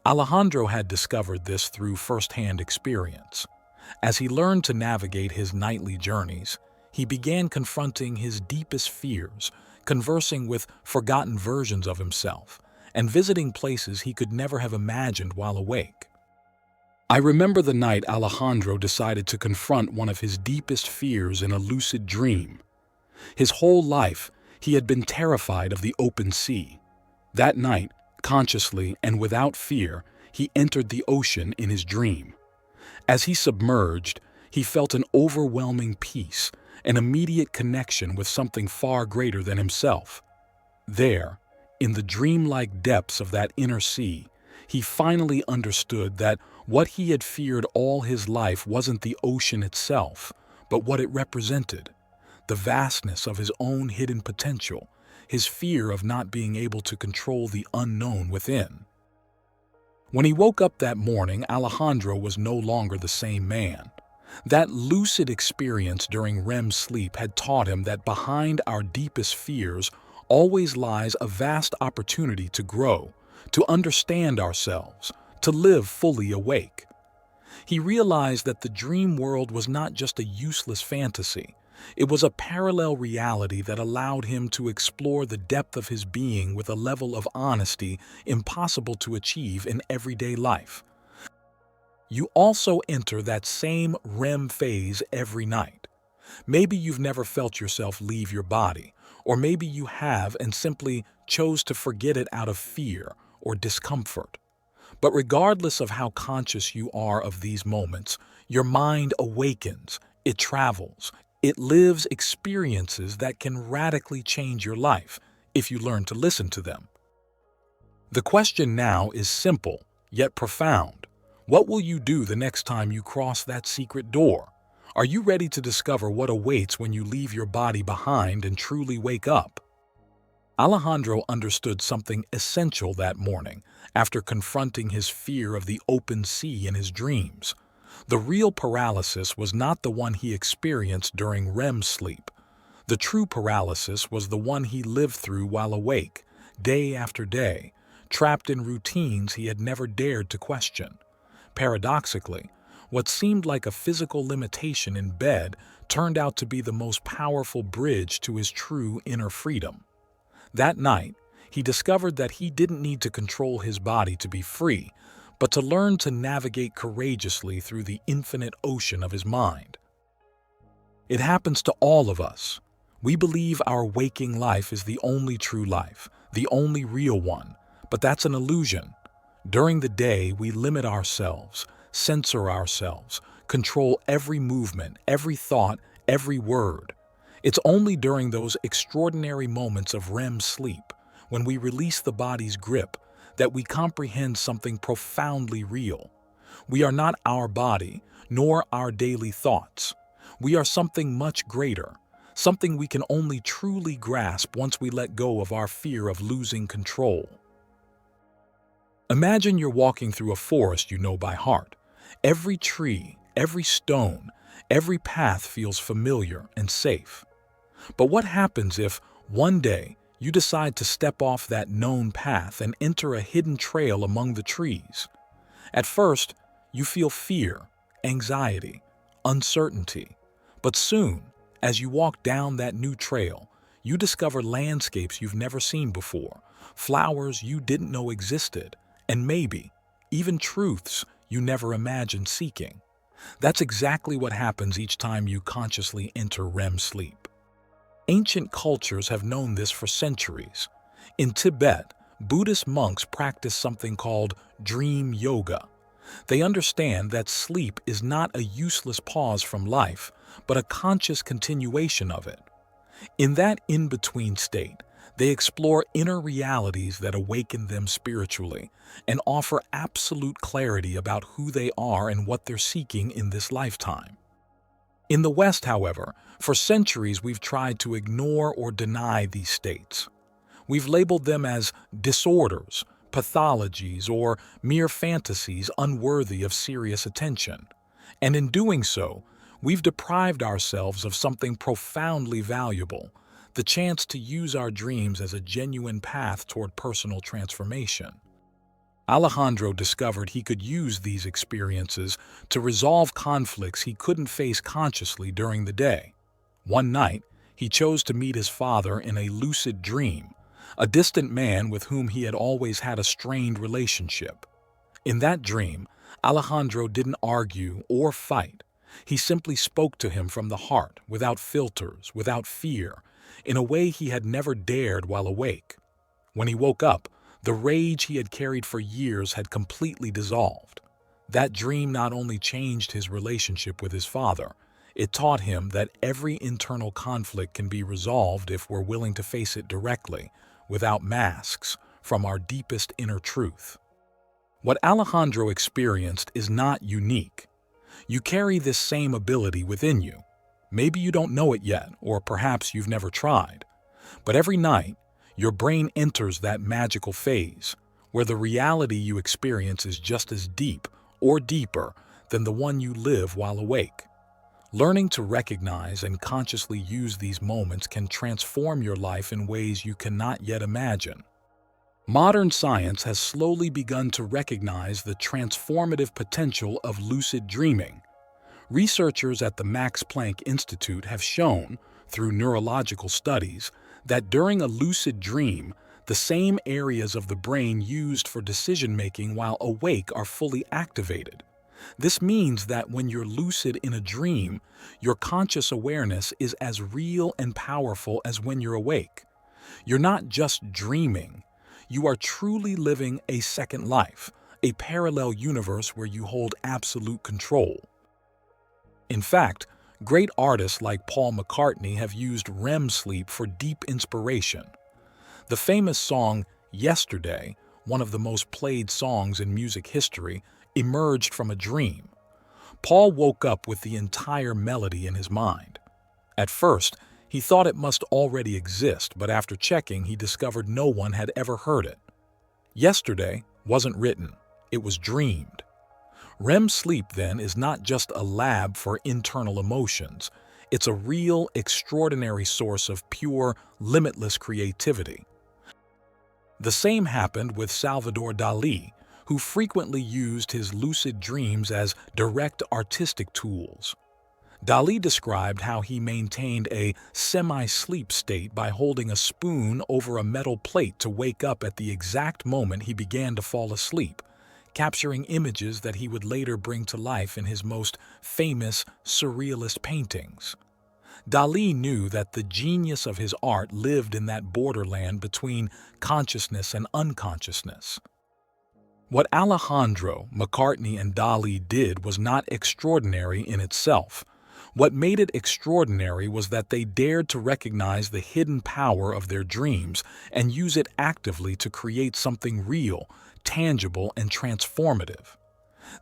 Alejandro had discovered this through first-hand experience. As he learned to navigate his nightly journeys, he began confronting his deepest fears, conversing with forgotten versions of himself, and visiting places he could never have imagined while awake. I remember the night Alejandro decided to confront one of his deepest fears in a lucid dream. His whole life, he had been terrified of the open sea. That night, consciously and without fear, he entered the ocean in his dream. As he submerged, he felt an overwhelming peace, an immediate connection with something far greater than himself. There, in the dreamlike depths of that inner sea, he finally understood that what he had feared all his life wasn't the ocean itself, but what it represented: the vastness of his own hidden potential, his fear of not being able to control the unknown within. When he woke up that morning, Alejandro was no longer the same man. That lucid experience during REM sleep had taught him that behind our deepest fears always lies a vast opportunity to grow, to understand ourselves, to live fully awake. He realized that the dream world was not just a useless fantasy. It was a parallel reality that allowed him to explore the depth of his being with a level of honesty impossible to achieve in everyday life. You also enter that same REM phase every night. Maybe you've never felt yourself leave your body, or maybe you have and simply chose to forget it out of fear or discomfort. But regardless of how conscious you are of these moments, your mind awakens, it travels, it lives experiences that can radically change your life if you learn to listen to them. The question now is simple, yet profound. What will you do the next time you cross that secret door? Are you ready to discover what awaits when you leave your body behind and truly wake up? Alejandro understood something essential that morning after confronting his fear of the open sea in his dreams. The real paralysis was not the one he experienced during REM sleep. The true paralysis was the one he lived through while awake, day after day, trapped in routines he had never dared to question. Paradoxically, what seemed like a physical limitation in bed turned out to be the most powerful bridge to his true inner freedom. That night, he discovered that he didn't need to control his body to be free, but to learn to navigate courageously through the infinite ocean of his mind. It happens to all of us. We believe our waking life is the only true life, the only real one, but that's an illusion. During the day, we limit ourselves, censor ourselves, control every movement, every thought, every word. It's only during those extraordinary moments of REM sleep, when we release the body's grip, that we comprehend something profoundly real. We are not our body, nor our daily thoughts. We are something much greater, something we can only truly grasp once we let go of our fear of losing control. Imagine you're walking through a forest you know by heart. Every tree, every stone, every path feels familiar and safe. But what happens if, one day, you decide to step off that known path and enter a hidden trail among the trees? At first, you feel fear, anxiety, uncertainty. But soon, as you walk down that new trail, you discover landscapes you've never seen before, flowers you didn't know existed, and maybe even truths you never imagined seeking. That's exactly what happens each time you consciously enter REM sleep. Ancient cultures have known this for centuries. In Tibet, Buddhist monks practice something called dream yoga. They understand that sleep is not a useless pause from life, but a conscious continuation of it. In that in-between state, they explore inner realities that awaken them spiritually and offer absolute clarity about who they are and what they're seeking in this lifetime. In the West, however, for centuries we've tried to ignore or deny these states. We've labeled them as disorders, pathologies, or mere fantasies unworthy of serious attention. And in doing so, we've deprived ourselves of something profoundly valuable: the chance to use our dreams as a genuine path toward personal transformation. Alejandro discovered he could use these experiences to resolve conflicts he couldn't face consciously during the day. One night, he chose to meet his father in a lucid dream, a distant man with whom he had always had a strained relationship. In that dream, Alejandro didn't argue or fight. He simply spoke to him from the heart, without filters, without fear, in a way he had never dared while awake. When he woke up, the rage he had carried for years had completely dissolved. That dream not only changed his relationship with his father, it taught him that every internal conflict can be resolved if we're willing to face it directly, without masks, from our deepest inner truth. What Alejandro experienced is not unique. You carry this same ability within you. Maybe you don't know it yet, or perhaps you've never tried. But every night, your brain enters that magical phase, where the reality you experience is just as deep or deeper than the one you live while awake. Learning to recognize and consciously use these moments can transform your life in ways you cannot yet imagine. Modern science has slowly begun to recognize the transformative potential of lucid dreaming. Researchers at the Max Planck Institute have shown, through neurological studies, that during a lucid dream, the same areas of the brain used for decision-making while awake are fully activated. This means that when you're lucid in a dream, your conscious awareness is as real and powerful as when you're awake. You're not just dreaming. You are truly living a second life, a parallel universe where you hold absolute control. In fact, great artists like Paul McCartney have used REM sleep for deep inspiration. The famous song "Yesterday," one of the most played songs in music history, emerged from a dream. Paul woke up with the entire melody in his mind. At first, he thought it must already exist, but after checking, he discovered no one had ever heard it. Yesterday wasn't written, it was dreamed. REM sleep, then, is not just a lab for internal emotions. It's a real, extraordinary source of pure, limitless creativity. The same happened with Salvador Dalí, who frequently used his lucid dreams as direct artistic tools. Dalí described how he maintained a semi-sleep state by holding a spoon over a metal plate to wake up at the exact moment he began to fall asleep, capturing images that he would later bring to life in his most famous surrealist paintings. Dalí knew that the genius of his art lived in that borderland between consciousness and unconsciousness. What Alejandro, McCartney, and Dalí did was not extraordinary in itself. What made it extraordinary was that they dared to recognize the hidden power of their dreams and use it actively to create something real, tangible, and transformative.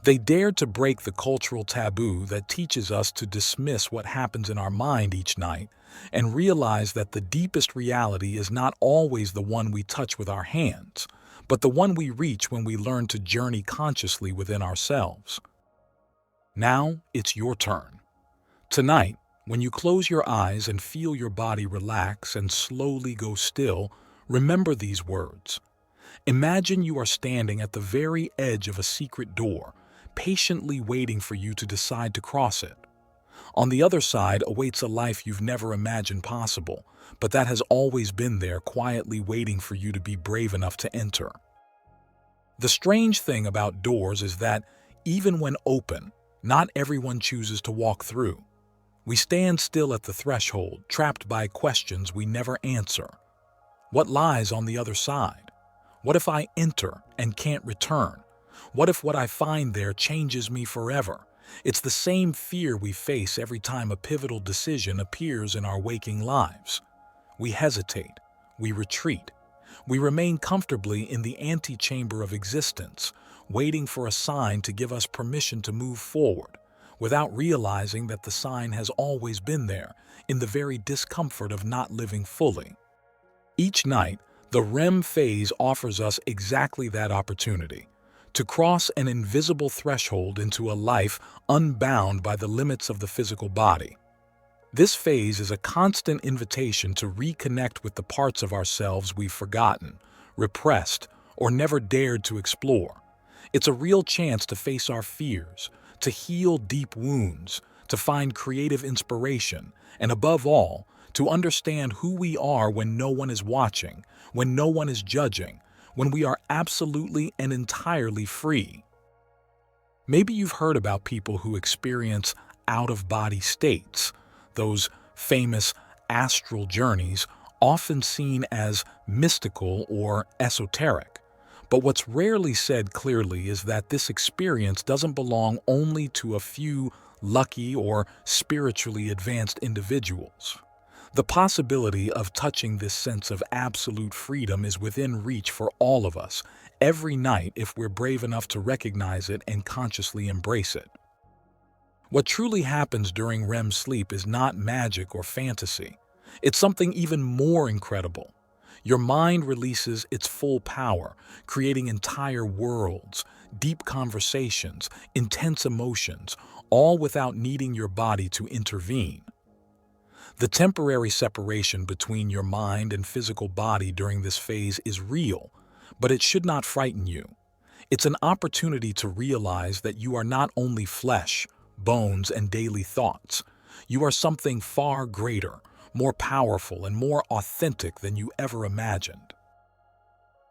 They dared to break the cultural taboo that teaches us to dismiss what happens in our mind each night and realize that the deepest reality is not always the one we touch with our hands, but the one we reach when we learn to journey consciously within ourselves. Now it's your turn. Tonight, when you close your eyes and feel your body relax and slowly go still, remember these words. Imagine you are standing at the very edge of a secret door, patiently waiting for you to decide to cross it. On the other side awaits a life you've never imagined possible, but that has always been there, quietly waiting for you to be brave enough to enter. The strange thing about doors is that, even when open, not everyone chooses to walk through. We stand still at the threshold, trapped by questions we never answer. What lies on the other side? What if I enter and can't return? What if what I find there changes me forever? It's the same fear we face every time a pivotal decision appears in our waking lives. We hesitate, we retreat, we remain comfortably in the antechamber of existence, waiting for a sign to give us permission to move forward, without realizing that the sign has always been there, in the very discomfort of not living fully. Each night, the REM phase offers us exactly that opportunity, to cross an invisible threshold into a life unbound by the limits of the physical body. This phase is a constant invitation to reconnect with the parts of ourselves we've forgotten, repressed, or never dared to explore. It's a real chance to face our fears, to heal deep wounds, to find creative inspiration, and above all, to understand who we are when no one is watching, when no one is judging, when we are absolutely and entirely free. Maybe you've heard about people who experience out-of-body states, those famous astral journeys often seen as mystical or esoteric. But what's rarely said clearly is that this experience doesn't belong only to a few lucky or spiritually advanced individuals. The possibility of touching this sense of absolute freedom is within reach for all of us, every night if we're brave enough to recognize it and consciously embrace it. What truly happens during REM sleep is not magic or fantasy. It's something even more incredible. Your mind releases its full power, creating entire worlds, deep conversations, intense emotions, all without needing your body to intervene. The temporary separation between your mind and physical body during this phase is real, but it should not frighten you. It's an opportunity to realize that you are not only flesh, bones, and daily thoughts. You are something far greater, more powerful, and more authentic than you ever imagined.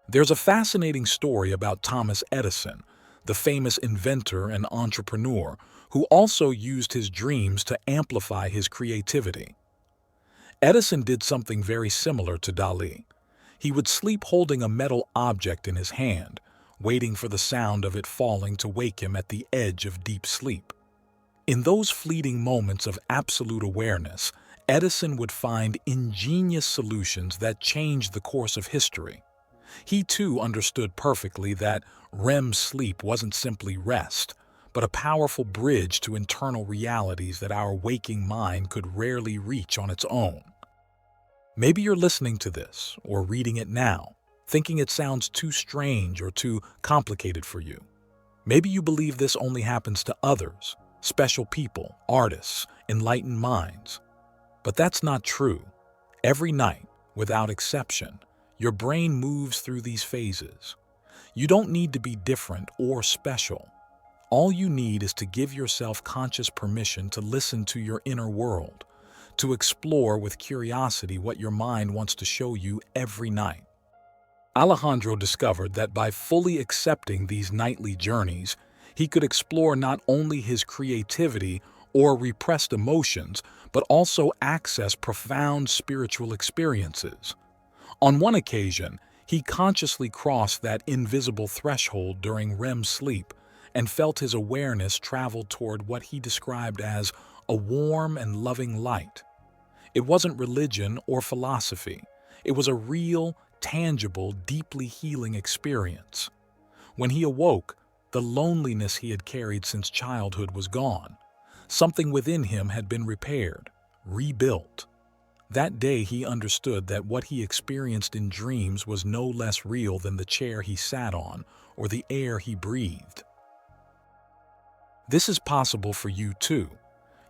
There's a fascinating story about Thomas Edison, the famous inventor and entrepreneur, who also used his dreams to amplify his creativity. Edison did something very similar to Dali. He would sleep holding a metal object in his hand, waiting for the sound of it falling to wake him at the edge of deep sleep. In those fleeting moments of absolute awareness, Edison would find ingenious solutions that changed the course of history. He too understood perfectly that REM sleep wasn't simply rest, but a powerful bridge to internal realities that our waking mind could rarely reach on its own. Maybe you're listening to this or reading it now, thinking it sounds too strange or too complicated for you. Maybe you believe this only happens to others, special people, artists, enlightened minds. But that's not true. Every night, without exception, your brain moves through these phases. You don't need to be different or special. All you need is to give yourself conscious permission to listen to your inner world, to explore with curiosity what your mind wants to show you every night. Alejandro discovered that by fully accepting these nightly journeys, he could explore not only his creativity or repressed emotions, but also access profound spiritual experiences. On one occasion, he consciously crossed that invisible threshold during REM sleep and felt his awareness travel toward what he described as a warm and loving light. It wasn't religion or philosophy. It was a real, tangible, deeply healing experience. When he awoke, the loneliness he had carried since childhood was gone. Something within him had been repaired, rebuilt. That day he understood that what he experienced in dreams was no less real than the chair he sat on or the air he breathed. This is possible for you too.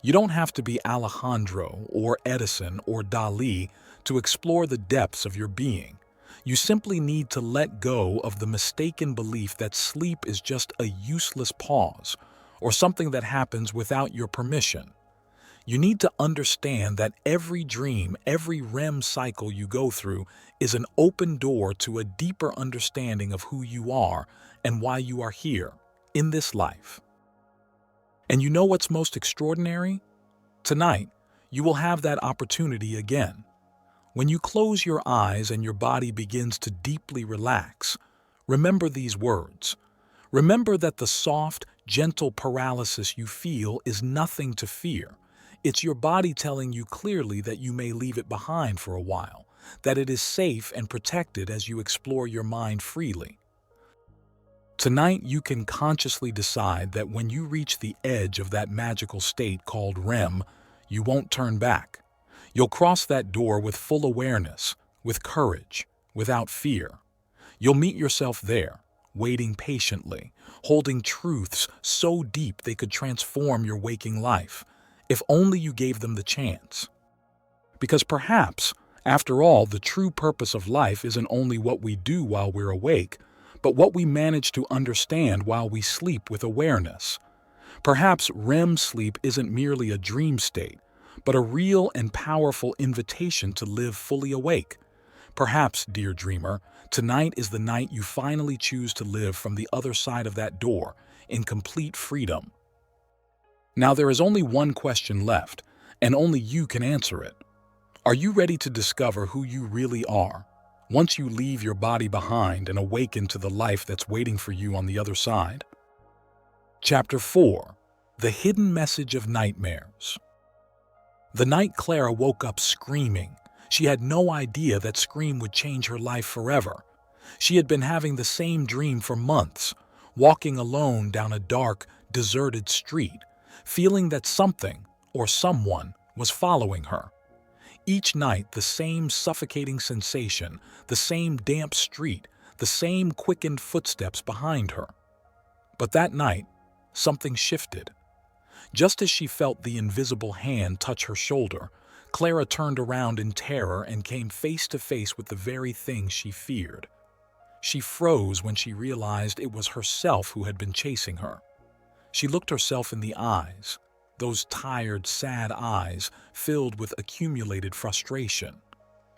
You don't have to be Alejandro or Edison or Dali to explore the depths of your being. You simply need to let go of the mistaken belief that sleep is just a useless pause or something that happens without your permission. You need to understand that every dream, every REM cycle you go through is an open door to a deeper understanding of who you are and why you are here in this life. And you know what's most extraordinary? Tonight, you will have that opportunity again. When you close your eyes and your body begins to deeply relax, remember these words. Remember that the soft, gentle paralysis you feel is nothing to fear. It's your body telling you clearly that you may leave it behind for a while, that it is safe and protected as you explore your mind freely. Tonight, you can consciously decide that when you reach the edge of that magical state called REM, you won't turn back. You'll cross that door with full awareness, with courage, without fear. You'll meet yourself there, waiting patiently, holding truths so deep they could transform your waking life, if only you gave them the chance. Because perhaps, after all, the true purpose of life isn't only what we do while we're awake, but what we manage to understand while we sleep with awareness. Perhaps REM sleep isn't merely a dream state, but a real and powerful invitation to live fully awake. Perhaps, dear dreamer, tonight is the night you finally choose to live from the other side of that door, in complete freedom. Now there is only one question left, and only you can answer it. Are you ready to discover who you really are, once you leave your body behind and awaken to the life that's waiting for you on the other side? Chapter 4. The Hidden Message of Nightmares. The night Clara woke up screaming, she had no idea that scream would change her life forever. She had been having the same dream for months, walking alone down a dark, deserted street, feeling that something or someone was following her. Each night, the same suffocating sensation, the same damp street, the same quickened footsteps behind her. But that night, something shifted. Just as she felt the invisible hand touch her shoulder, Clara turned around in terror and came face to face with the very thing she feared. She froze when she realized it was herself who had been chasing her. She looked herself in the eyes, those tired, sad eyes filled with accumulated frustration.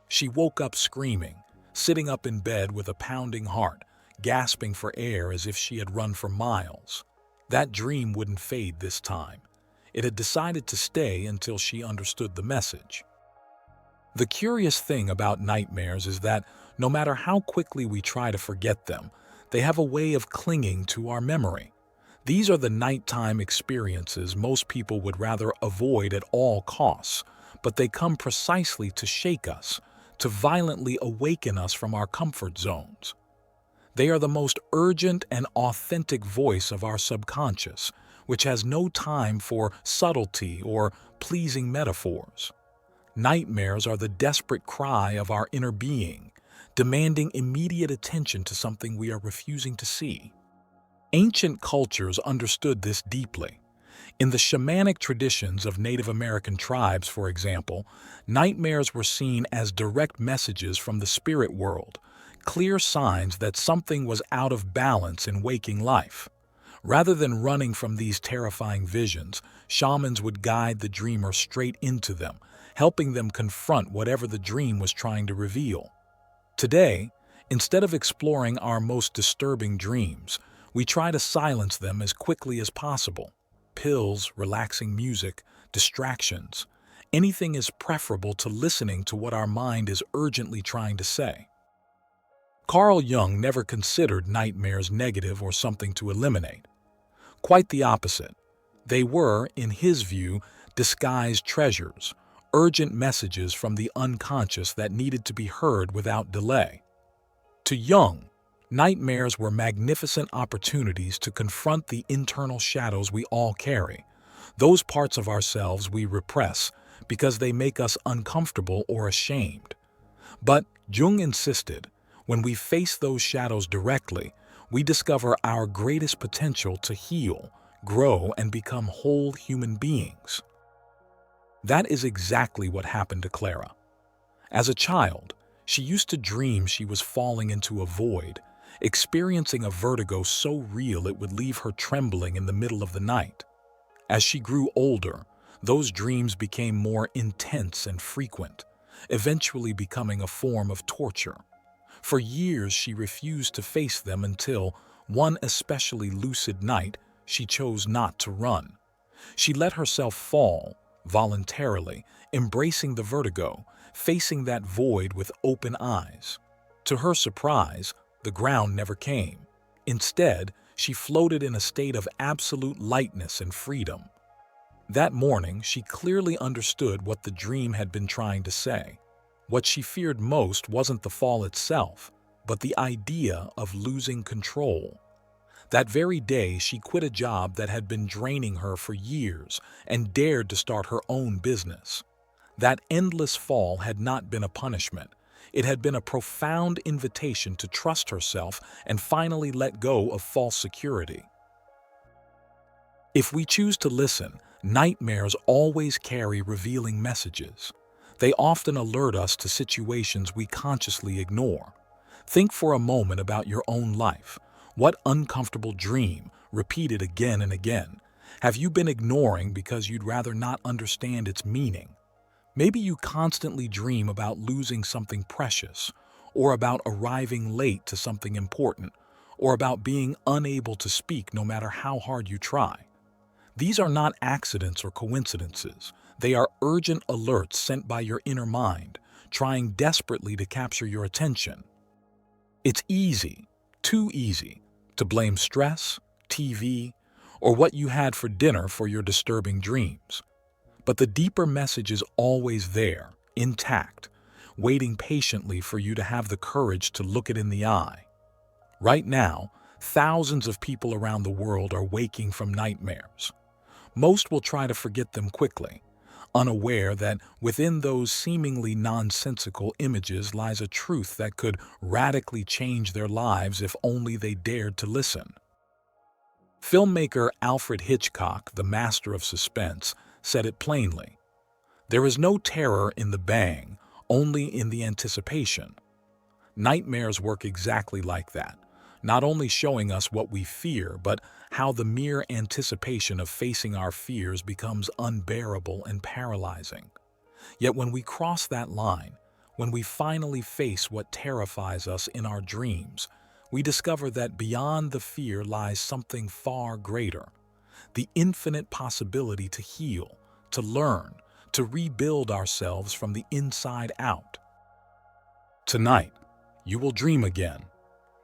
She woke up screaming, sitting up in bed with a pounding heart, gasping for air as if she had run for miles. That dream wouldn't fade this time. It had decided to stay until she understood the message. The curious thing about nightmares is that no matter how quickly we try to forget them, they have a way of clinging to our memory. These are the nighttime experiences most people would rather avoid at all costs, but they come precisely to shake us, to violently awaken us from our comfort zones. They are the most urgent and authentic voice of our subconscious, which has no time for subtlety or pleasing metaphors. Nightmares are the desperate cry of our inner being, demanding immediate attention to something we are refusing to see. Ancient cultures understood this deeply. In the shamanic traditions of Native American tribes, for example, nightmares were seen as direct messages from the spirit world, clear signs that something was out of balance in waking life. Rather than running from these terrifying visions, shamans would guide the dreamer straight into them, helping them confront whatever the dream was trying to reveal. Today, instead of exploring our most disturbing dreams, we try to silence them as quickly as possible. Pills, relaxing music, distractions. Anything is preferable to listening to what our mind is urgently trying to say. Carl Jung never considered nightmares negative or something to eliminate. Quite the opposite. They were, in his view, disguised treasures, urgent messages from the unconscious that needed to be heard without delay. To Jung, nightmares were magnificent opportunities to confront the internal shadows we all carry, those parts of ourselves we repress because they make us uncomfortable or ashamed. But Jung insisted, when we face those shadows directly, we discover our greatest potential to heal, grow, and become whole human beings. That is exactly what happened to Clara. As a child, she used to dream she was falling into a void, experiencing a vertigo so real it would leave her trembling in the middle of the night. As she grew older, those dreams became more intense and frequent, eventually becoming a form of torture. For years, she refused to face them until, one especially lucid night, she chose not to run. She let herself fall, voluntarily, embracing the vertigo, facing that void with open eyes. To her surprise, the ground never came. Instead, she floated in a state of absolute lightness and freedom. That morning, she clearly understood what the dream had been trying to say. What she feared most wasn't the fall itself, but the idea of losing control. That very day, she quit a job that had been draining her for years and dared to start her own business. That endless fall had not been a punishment. It had been a profound invitation to trust herself and finally let go of false security. If we choose to listen, nightmares always carry revealing messages. They often alert us to situations we consciously ignore. Think for a moment about your own life. What uncomfortable dream, repeated again and again, have you been ignoring because you'd rather not understand its meaning? Maybe you constantly dream about losing something precious, or about arriving late to something important, or about being unable to speak no matter how hard you try. These are not accidents or coincidences. They are urgent alerts sent by your inner mind, trying desperately to capture your attention. It's easy, too easy, to blame stress, TV, or what you had for dinner for your disturbing dreams. But the deeper message is always there, intact, waiting patiently for you to have the courage to look it in the eye. Right now, thousands of people around the world are waking from nightmares. Most will try to forget them quickly, unaware that within those seemingly nonsensical images lies a truth that could radically change their lives if only they dared to listen. Filmmaker Alfred Hitchcock, the master of suspense, said it plainly. There is no terror in the bang, only in the anticipation. Nightmares work exactly like that, not only showing us what we fear, but how the mere anticipation of facing our fears becomes unbearable and paralyzing. Yet when we cross that line, when we finally face what terrifies us in our dreams, we discover that beyond the fear lies something far greater, the infinite possibility to heal, to learn, to rebuild ourselves from the inside out. Tonight, you will dream again.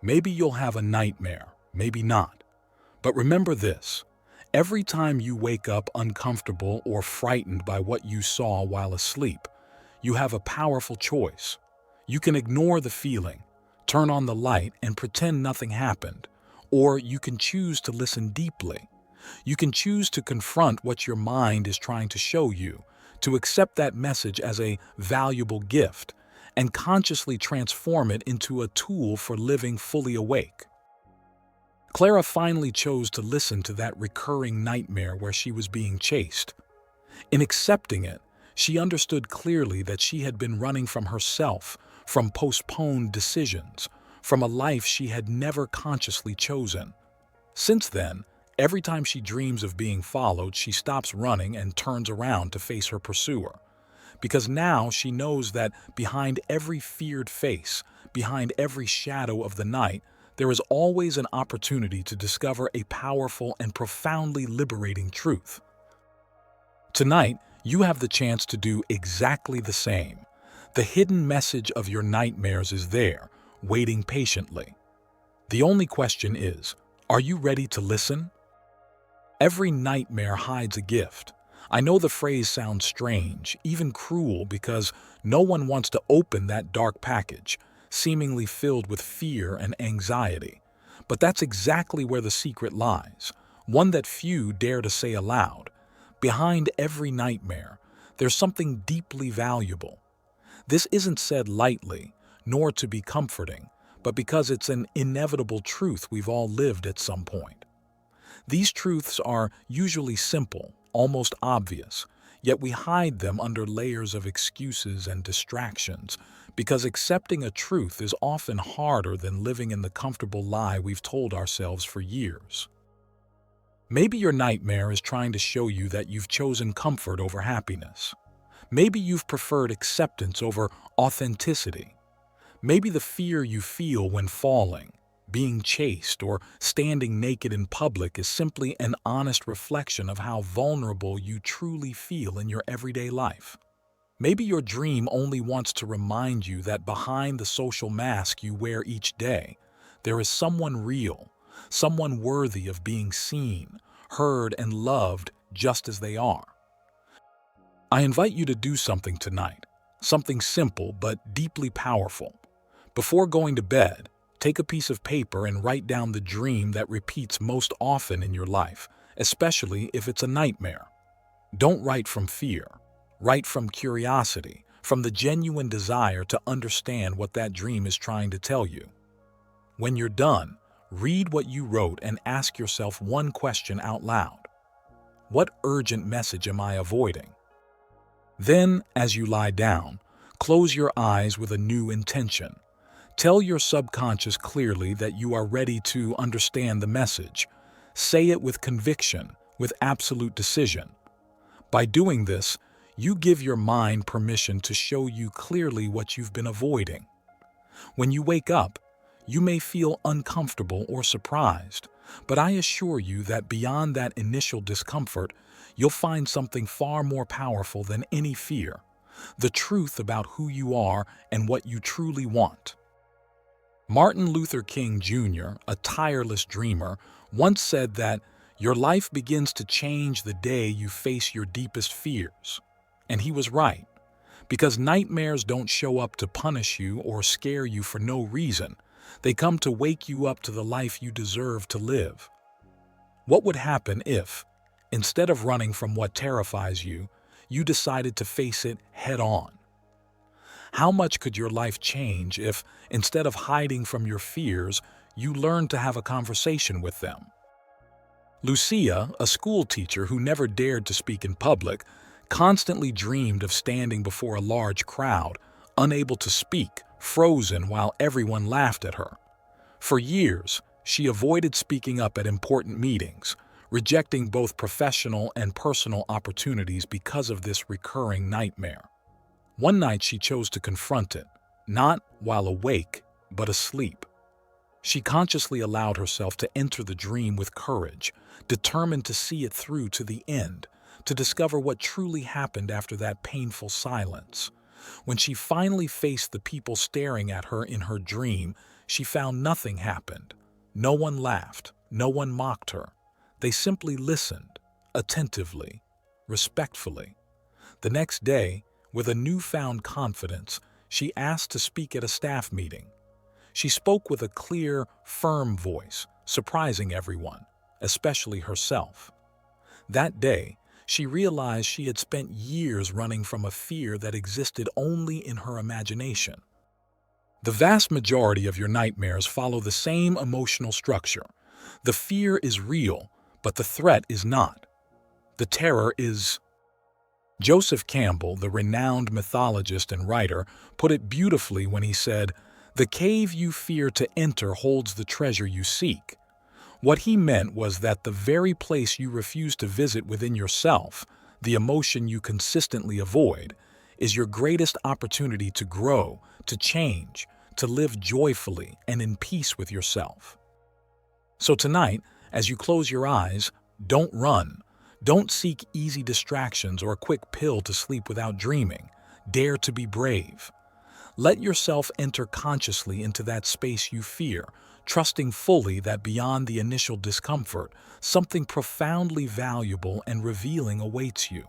Maybe you'll have a nightmare, maybe not. But remember this, every time you wake up uncomfortable or frightened by what you saw while asleep, you have a powerful choice. You can ignore the feeling, turn on the light and pretend nothing happened, or you can choose to listen deeply. You can choose to confront what your mind is trying to show you, to accept that message as a valuable gift, and consciously transform it into a tool for living fully awake. Clara finally chose to listen to that recurring nightmare where she was being chased. In accepting it, she understood clearly that she had been running from herself, from postponed decisions, from a life she had never consciously chosen. Since then, every time she dreams of being followed, she stops running and turns around to face her pursuer. Because now she knows that behind every feared face, behind every shadow of the night, there is always an opportunity to discover a powerful and profoundly liberating truth. Tonight, you have the chance to do exactly the same. The hidden message of your nightmares is there, waiting patiently. The only question is, are you ready to listen? Every nightmare hides a gift. I know the phrase sounds strange, even cruel, because no one wants to open that dark package, seemingly filled with fear and anxiety. But that's exactly where the secret lies, one that few dare to say aloud. Behind every nightmare, there's something deeply valuable. This isn't said lightly, nor to be comforting, but because it's an inevitable truth we've all lived at some point. These truths are usually simple, almost obvious, yet we hide them under layers of excuses and distractions, because accepting a truth is often harder than living in the comfortable lie we've told ourselves for years. Maybe your nightmare is trying to show you that you've chosen comfort over happiness. Maybe you've preferred acceptance over authenticity. Maybe the fear you feel when falling, being chased, or standing naked in public is simply an honest reflection of how vulnerable you truly feel in your everyday life. Maybe your dream only wants to remind you that behind the social mask you wear each day, there is someone real, someone worthy of being seen, heard, and loved just as they are. I invite you to do something tonight, something simple but deeply powerful. Before going to bed, take a piece of paper and write down the dream that repeats most often in your life, especially if it's a nightmare. Don't write from fear. Write from curiosity, from the genuine desire to understand what that dream is trying to tell you. When you're done, read what you wrote and ask yourself one question out loud. What urgent message am I avoiding? Then, as you lie down, close your eyes with a new intention. Tell your subconscious clearly that you are ready to understand the message. Say it with conviction, with absolute decision. By doing this, you give your mind permission to show you clearly what you've been avoiding. When you wake up, you may feel uncomfortable or surprised, but I assure you that beyond that initial discomfort, you'll find something far more powerful than any fear: the truth about who you are and what you truly want. Martin Luther King Jr., a tireless dreamer, once said that your life begins to change the day you face your deepest fears. And he was right, because nightmares don't show up to punish you or scare you for no reason. They come to wake you up to the life you deserve to live. What would happen if, instead of running from what terrifies you, you decided to face it head on? How much could your life change if, instead of hiding from your fears, you learned to have a conversation with them? Lucia, a school teacher who never dared to speak in public, constantly dreamed of standing before a large crowd, unable to speak, frozen while everyone laughed at her. For years, she avoided speaking up at important meetings, rejecting both professional and personal opportunities because of this recurring nightmare. One night she chose to confront it, not while awake, but asleep. She consciously allowed herself to enter the dream with courage, determined to see it through to the end, to discover what truly happened after that painful silence. When she finally faced the people staring at her in her dream, she found nothing happened. No one laughed, no one mocked her. They simply listened, attentively, respectfully. The next day, with a newfound confidence, she asked to speak at a staff meeting. She spoke with a clear, firm voice, surprising everyone, especially herself. That day, she realized she had spent years running from a fear that existed only in her imagination. The vast majority of your nightmares follow the same emotional structure. The fear is real, but the threat is not. The terror is. Joseph Campbell, the renowned mythologist and writer, put it beautifully when he said, "The cave you fear to enter holds the treasure you seek." What he meant was that the very place you refuse to visit within yourself, the emotion you consistently avoid, is your greatest opportunity to grow, to change, to live joyfully and in peace with yourself. So tonight, as you close your eyes, don't run. Don't seek easy distractions or a quick pill to sleep without dreaming. Dare to be brave. Let yourself enter consciously into that space you fear, trusting fully that beyond the initial discomfort, something profoundly valuable and revealing awaits you.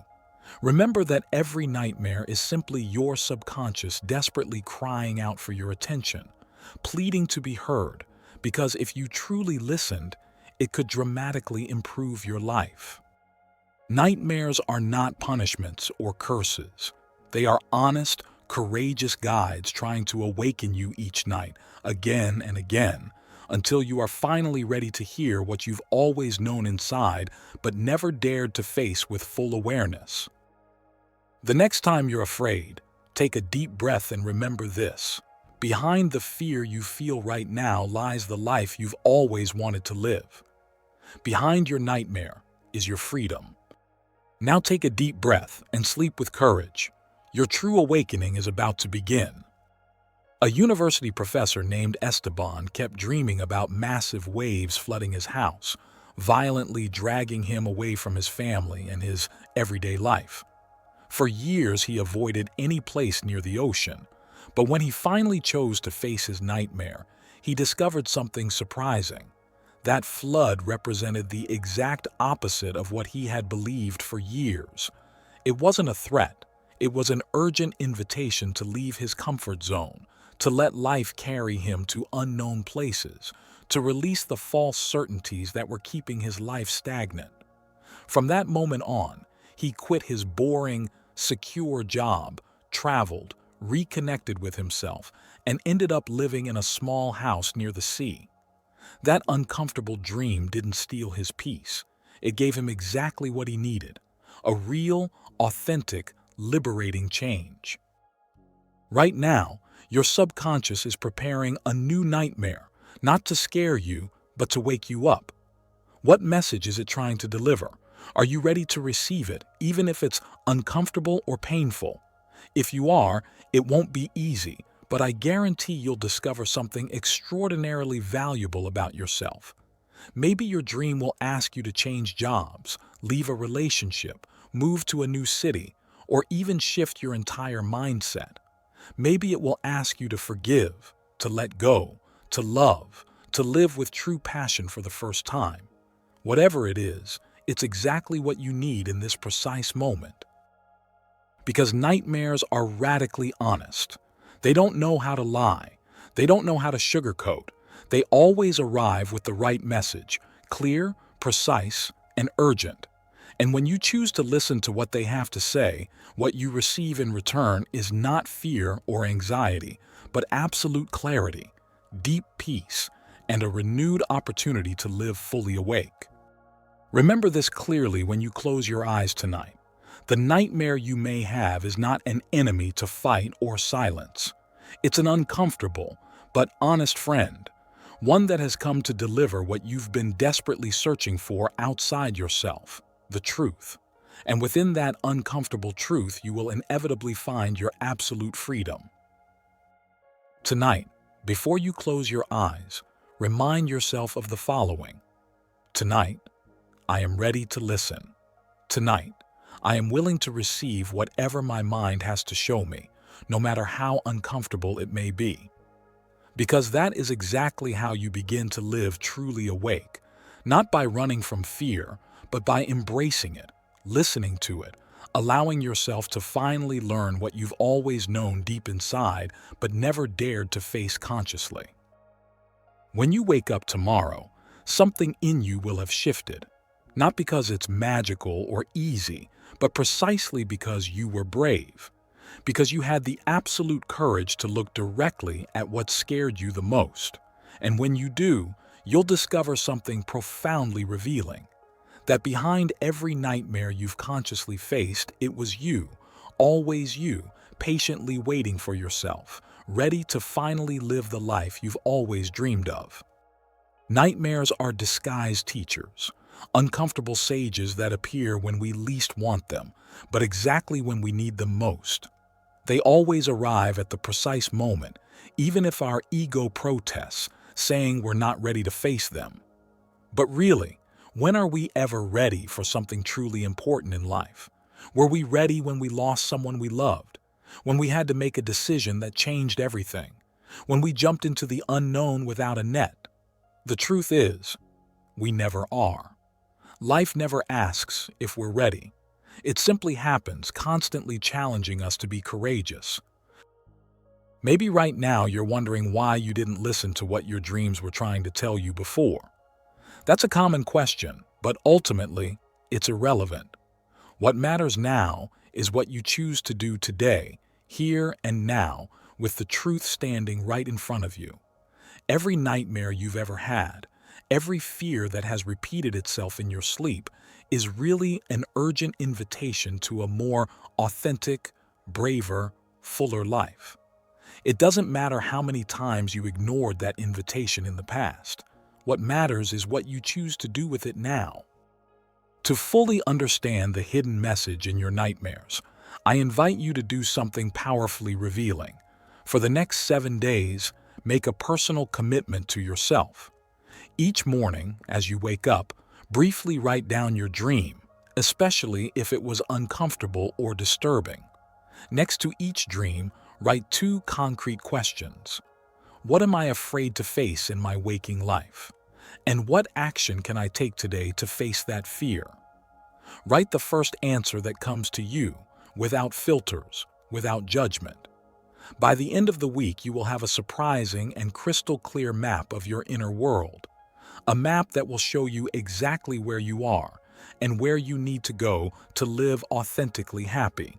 Remember that every nightmare is simply your subconscious desperately crying out for your attention, pleading to be heard, because if you truly listened, it could dramatically improve your life. Nightmares are not punishments or curses. They are honest, courageous guides trying to awaken you each night, again and again, until you are finally ready to hear what you've always known inside but never dared to face with full awareness. The next time you're afraid, take a deep breath and remember this: behind the fear you feel right now lies the life you've always wanted to live. Behind your nightmare is your freedom. Now take a deep breath and sleep with courage. Your true awakening is about to begin. A university professor named Esteban kept dreaming about massive waves flooding his house, violently dragging him away from his family and his everyday life. For years, he avoided any place near the ocean, but when he finally chose to face his nightmare, he discovered something surprising. That flood represented the exact opposite of what he had believed for years. It wasn't a threat. It was an urgent invitation to leave his comfort zone, to let life carry him to unknown places, to release the false certainties that were keeping his life stagnant. From that moment on, he quit his boring, secure job, traveled, reconnected with himself, and ended up living in a small house near the sea. That uncomfortable dream didn't steal his peace. It gave him exactly what he needed: a real, authentic, liberating change. Right now, your subconscious is preparing a new nightmare, not to scare you, but to wake you up. What message is it trying to deliver? Are you ready to receive it, even if it's uncomfortable or painful? If you are, it won't be easy, but I guarantee you'll discover something extraordinarily valuable about yourself. Maybe your dream will ask you to change jobs, leave a relationship, move to a new city, or even shift your entire mindset. Maybe it will ask you to forgive, to let go, to love, to live with true passion for the first time. Whatever it is, it's exactly what you need in this precise moment. Because nightmares are radically honest. They don't know how to lie. They don't know how to sugarcoat. They always arrive with the right message, clear, precise, and urgent. And when you choose to listen to what they have to say, what you receive in return is not fear or anxiety, but absolute clarity, deep peace, and a renewed opportunity to live fully awake. Remember this clearly when you close your eyes tonight. The nightmare you may have is not an enemy to fight or silence. It's an uncomfortable, but honest friend, one that has come to deliver what you've been desperately searching for outside yourself, the truth. And within that uncomfortable truth, you will inevitably find your absolute freedom. Tonight, before you close your eyes, remind yourself of the following. Tonight, I am ready to listen. Tonight, I am willing to receive whatever my mind has to show me, no matter how uncomfortable it may be. Because that is exactly how you begin to live truly awake, not by running from fear, but by embracing it, listening to it, allowing yourself to finally learn what you've always known deep inside but never dared to face consciously. When you wake up tomorrow, something in you will have shifted, not because it's magical or easy, but precisely because you were brave, because you had the absolute courage to look directly at what scared you the most. And when you do, you'll discover something profoundly revealing. That behind every nightmare you've consciously faced, it was you, always you, patiently waiting for yourself, ready to finally live the life you've always dreamed of. Nightmares are disguised teachers, uncomfortable sages that appear when we least want them, but exactly when we need them most. They always arrive at the precise moment, even if our ego protests, saying we're not ready to face them. But really, when are we ever ready for something truly important in life? Were we ready when we lost someone we loved? When we had to make a decision that changed everything? When we jumped into the unknown without a net? The truth is, we never are. Life never asks if we're ready. It simply happens, constantly challenging us to be courageous. Maybe right now you're wondering why you didn't listen to what your dreams were trying to tell you before. That's a common question, but ultimately, it's irrelevant. What matters now is what you choose to do today, here and now, with the truth standing right in front of you. Every nightmare you've ever had, every fear that has repeated itself in your sleep, is really an urgent invitation to a more authentic, braver, fuller life. It doesn't matter how many times you ignored that invitation in the past. What matters is what you choose to do with it now. To fully understand the hidden message in your nightmares, I invite you to do something powerfully revealing. For the next 7 days, make a personal commitment to yourself. Each morning, as you wake up, briefly write down your dream, especially if it was uncomfortable or disturbing. Next to each dream, write 2 concrete questions. What am I afraid to face in my waking life? And what action can I take today to face that fear? Write the first answer that comes to you, without filters, without judgment. By the end of the week, you will have a surprising and crystal clear map of your inner world. A map that will show you exactly where you are and where you need to go to live authentically happy.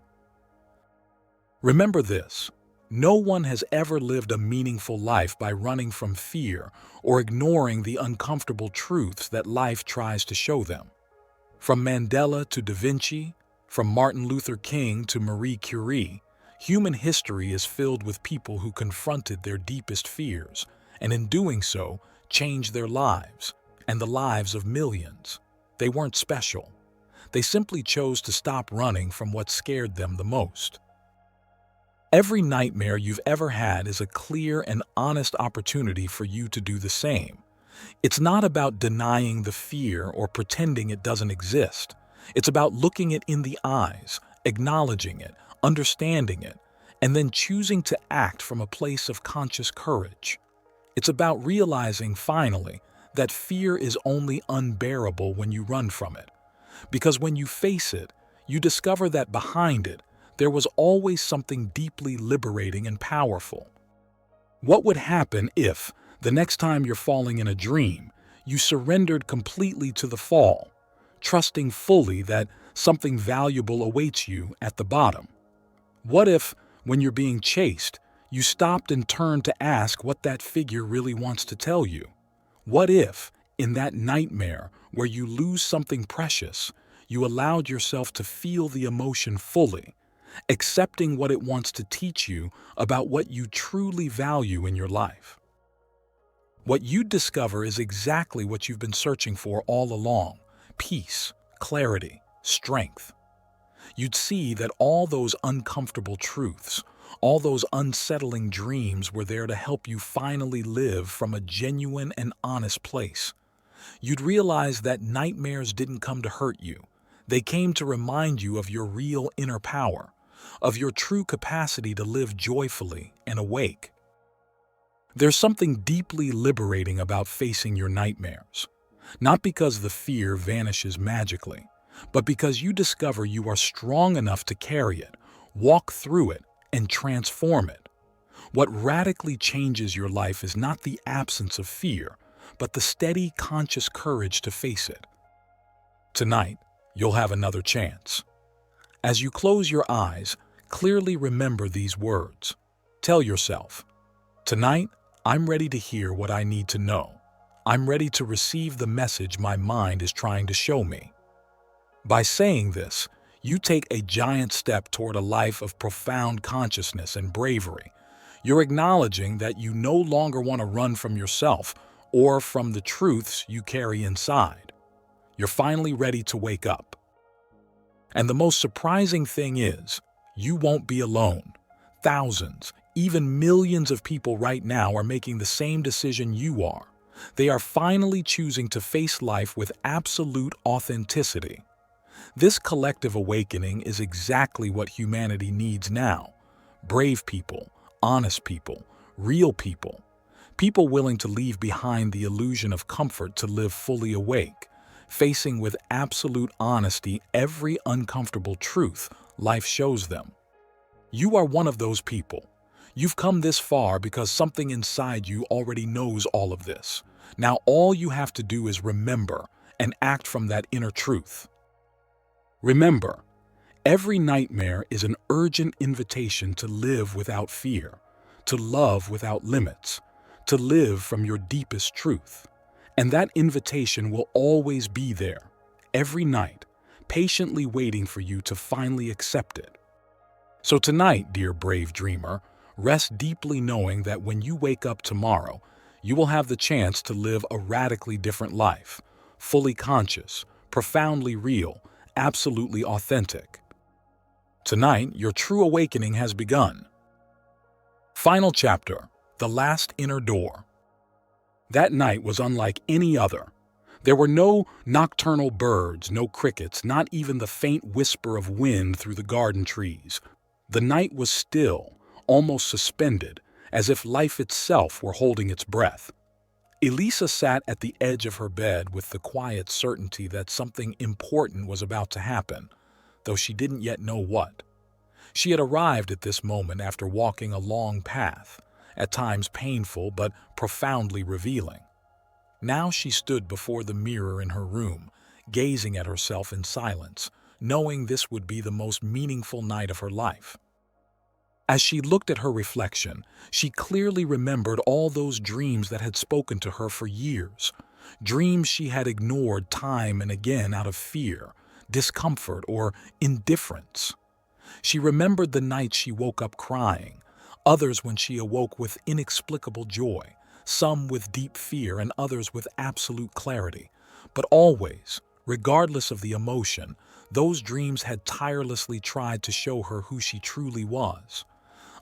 Remember this. No one has ever lived a meaningful life by running from fear or ignoring the uncomfortable truths that life tries to show them. From Mandela to Da Vinci, from Martin Luther King to Marie Curie, human history is filled with people who confronted their deepest fears, and in doing so, changed their lives and the lives of millions. They weren't special. They simply chose to stop running from what scared them the most. Every nightmare you've ever had is a clear and honest opportunity for you to do the same. It's not about denying the fear or pretending it doesn't exist. It's about looking it in the eyes, acknowledging it, understanding it, and then choosing to act from a place of conscious courage. It's about realizing, finally, that fear is only unbearable when you run from it. Because when you face it, you discover that behind it, there was always something deeply liberating and powerful. What would happen if, the next time you're falling in a dream, you surrendered completely to the fall, trusting fully that something valuable awaits you at the bottom? What if, when you're being chased, you stopped and turned to ask what that figure really wants to tell you? What if, in that nightmare where you lose something precious, you allowed yourself to feel the emotion fully, accepting what it wants to teach you about what you truly value in your life? What you'd discover is exactly what you've been searching for all along: peace, clarity, strength. You'd see that all those uncomfortable truths, all those unsettling dreams were there to help you finally live from a genuine and honest place. You'd realize that nightmares didn't come to hurt you. They came to remind you of your real inner power, of your true capacity to live joyfully and awake. There's something deeply liberating about facing your nightmares, not because the fear vanishes magically, but because you discover you are strong enough to carry it, walk through it, and transform it. What radically changes your life is not the absence of fear, but the steady, conscious courage to face it. Tonight, you'll have another chance. As you close your eyes, clearly remember these words. Tell yourself, "Tonight, I'm ready to hear what I need to know. I'm ready to receive the message my mind is trying to show me." By saying this, you take a giant step toward a life of profound consciousness and bravery. You're acknowledging that you no longer want to run from yourself or from the truths you carry inside. You're finally ready to wake up. And the most surprising thing is, you won't be alone. Thousands, even millions of people right now are making the same decision you are. They are finally choosing to face life with absolute authenticity. This collective awakening is exactly what humanity needs now. Brave people, honest people, real people. People willing to leave behind the illusion of comfort to live fully awake, facing with absolute honesty every uncomfortable truth life shows them. You are one of those people. You've come this far because something inside you already knows all of this. Now all you have to do is remember and act from that inner truth. Remember, every nightmare is an urgent invitation to live without fear, to love without limits, to live from your deepest truth. And that invitation will always be there, every night, patiently waiting for you to finally accept it. So tonight, dear brave dreamer, rest deeply knowing that when you wake up tomorrow, you will have the chance to live a radically different life, fully conscious, profoundly real, absolutely authentic. Tonight, your true awakening has begun. Final chapter, the last inner door. That night was unlike any other. There were no nocturnal birds, no crickets, not even the faint whisper of wind through the garden trees. The night was still, almost suspended, as if life itself were holding its breath. Elisa sat at the edge of her bed with the quiet certainty that something important was about to happen, though she didn't yet know what. She had arrived at this moment after walking a long path, at times painful but profoundly revealing. Now she stood before the mirror in her room, gazing at herself in silence, knowing this would be the most meaningful night of her life. As she looked at her reflection, she clearly remembered all those dreams that had spoken to her for years, dreams she had ignored time and again out of fear, discomfort, or indifference. She remembered the nights she woke up crying, others when she awoke with inexplicable joy, some with deep fear and others with absolute clarity. But always, regardless of the emotion, those dreams had tirelessly tried to show her who she truly was.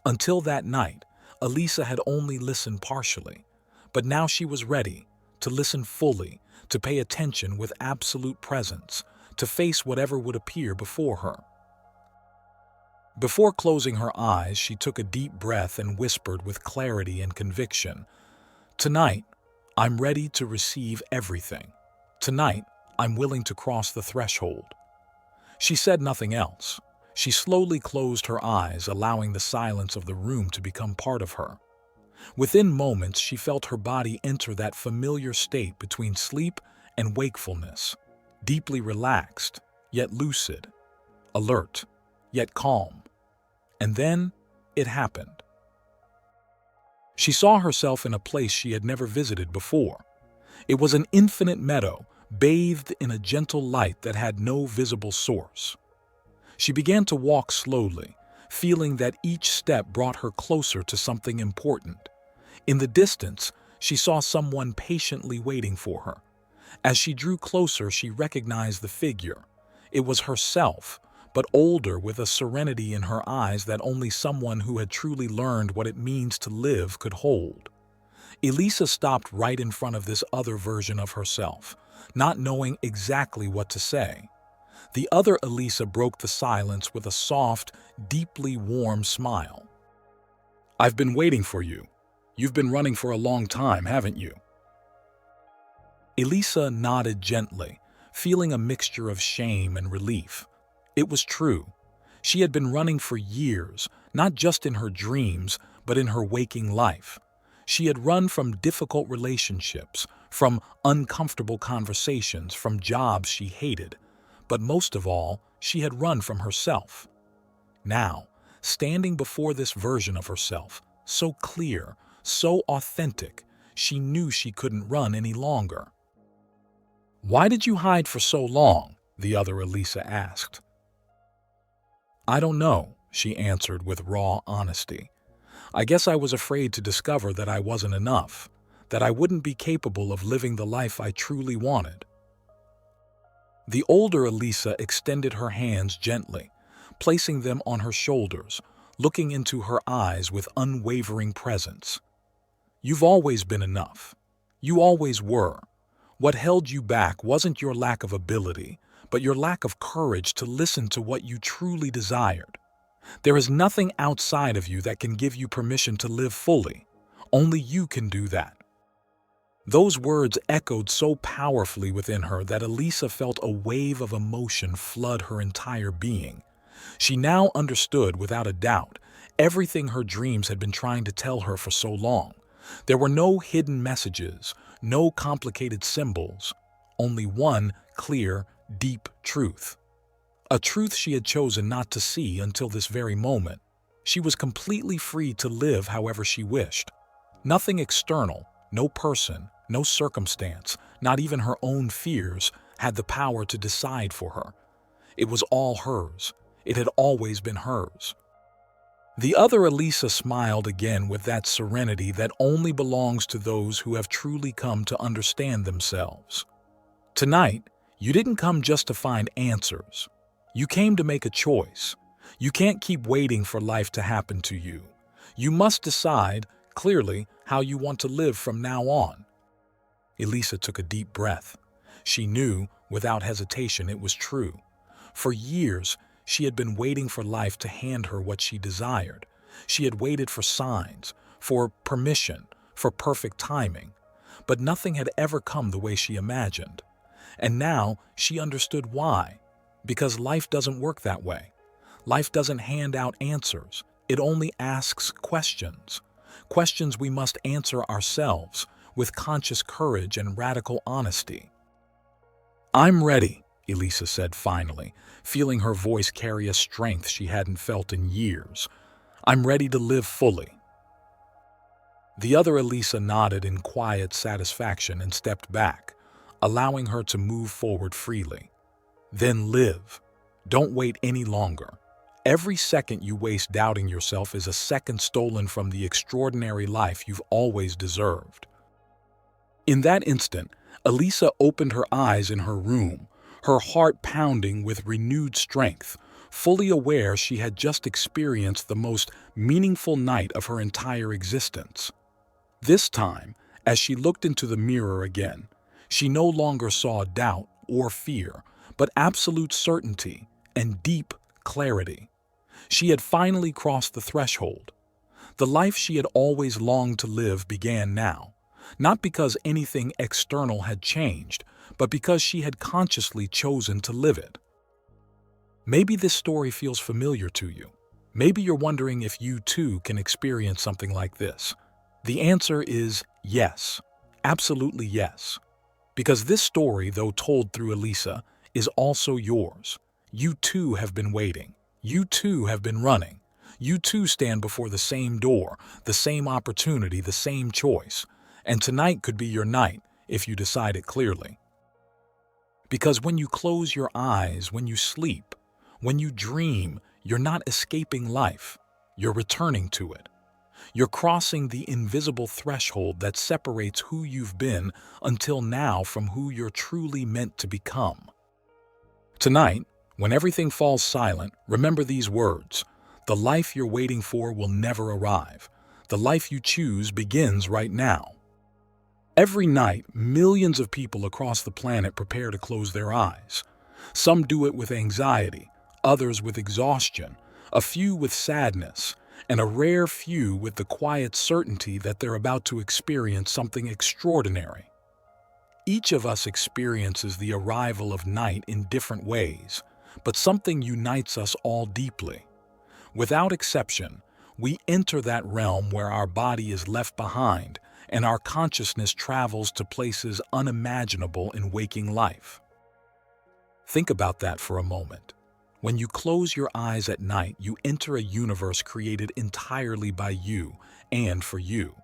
Until that night, Elisa had only listened partially, but now she was ready to listen fully, to pay attention with absolute presence, to face whatever would appear before her. Before closing her eyes, she took a deep breath and whispered with clarity and conviction, "Tonight, I'm ready to receive everything. Tonight, I'm willing to cross the threshold." She said nothing else. She slowly closed her eyes, allowing the silence of the room to become part of her. Within moments, she felt her body enter that familiar state between sleep and wakefulness, deeply relaxed, yet lucid, alert, yet calm. And then it happened. She saw herself in a place she had never visited before. It was an infinite meadow, bathed in a gentle light that had no visible source. She began to walk slowly, feeling that each step brought her closer to something important. In the distance, she saw someone patiently waiting for her. As she drew closer, she recognized the figure. It was herself, but older, with a serenity in her eyes that only someone who had truly learned what it means to live could hold. Elisa stopped right in front of this other version of herself, not knowing exactly what to say. The other Elisa broke the silence with a soft, deeply warm smile. "I've been waiting for you. You've been running for a long time, haven't you?" Elisa nodded gently, feeling a mixture of shame and relief. It was true. She had been running for years, not just in her dreams, but in her waking life. She had run from difficult relationships, from uncomfortable conversations, from jobs she hated. But most of all, she had run from herself. Now, standing before this version of herself, so clear, so authentic, she knew she couldn't run any longer. "Why did you hide for so long?" the other Elisa asked. "I don't know," she answered with raw honesty. "I guess I was afraid to discover that I wasn't enough, that I wouldn't be capable of living the life I truly wanted." The older Elisa extended her hands gently, placing them on her shoulders, looking into her eyes with unwavering presence. "You've always been enough. You always were. What held you back wasn't your lack of ability, but your lack of courage to listen to what you truly desired. There is nothing outside of you that can give you permission to live fully. Only you can do that." Those words echoed so powerfully within her that Elisa felt a wave of emotion flood her entire being. She now understood without a doubt everything her dreams had been trying to tell her for so long. There were no hidden messages, no complicated symbols, only one clear, deep truth. A truth she had chosen not to see until this very moment. She was completely free to live however she wished. Nothing external, no person, no circumstance, not even her own fears, had the power to decide for her. It was all hers. It had always been hers. The other Elisa smiled again with that serenity that only belongs to those who have truly come to understand themselves. "Tonight, you didn't come just to find answers. You came to make a choice. You can't keep waiting for life to happen to you. You must decide, clearly, how you want to live from now on." Elisa took a deep breath. She knew, without hesitation, it was true. For years, she had been waiting for life to hand her what she desired. She had waited for signs, for permission, for perfect timing. But nothing had ever come the way she imagined. And now she understood why. Because life doesn't work that way. Life doesn't hand out answers. It only asks questions. Questions we must answer ourselves, with conscious courage and radical honesty. "I'm ready," Elisa said finally, feeling her voice carry a strength she hadn't felt in years. "I'm ready to live fully." The other Elisa nodded in quiet satisfaction and stepped back, allowing her to move forward freely. "Then live. Don't wait any longer. Every second you waste doubting yourself is a second stolen from the extraordinary life you've always deserved." In that instant, Elisa opened her eyes in her room, her heart pounding with renewed strength, fully aware she had just experienced the most meaningful night of her entire existence. This time, as she looked into the mirror again, she no longer saw doubt or fear, but absolute certainty and deep clarity. She had finally crossed the threshold. The life she had always longed to live began now, not because anything external had changed, but because she had consciously chosen to live it. Maybe this story feels familiar to you. Maybe you're wondering if you too can experience something like this. The answer is yes, absolutely yes. Because this story, though told through Elisa, is also yours. You too have been waiting. You too have been running. You too stand before the same door, the same opportunity, the same choice. And tonight could be your night if you decide it clearly. Because when you close your eyes, when you sleep, when you dream, you're not escaping life. You're returning to it. You're crossing the invisible threshold that separates who you've been until now from who you're truly meant to become. Tonight, when everything falls silent, remember these words. The life you're waiting for will never arrive. The life you choose begins right now. Every night, millions of people across the planet prepare to close their eyes. Some do it with anxiety, others with exhaustion, a few with sadness, and a rare few with the quiet certainty that they're about to experience something extraordinary. Each of us experiences the arrival of night in different ways, but something unites us all deeply. Without exception, we enter that realm where our body is left behind and our consciousness travels to places unimaginable in waking life. Think about that for a moment. When you close your eyes at night, you enter a universe created entirely by you and for you.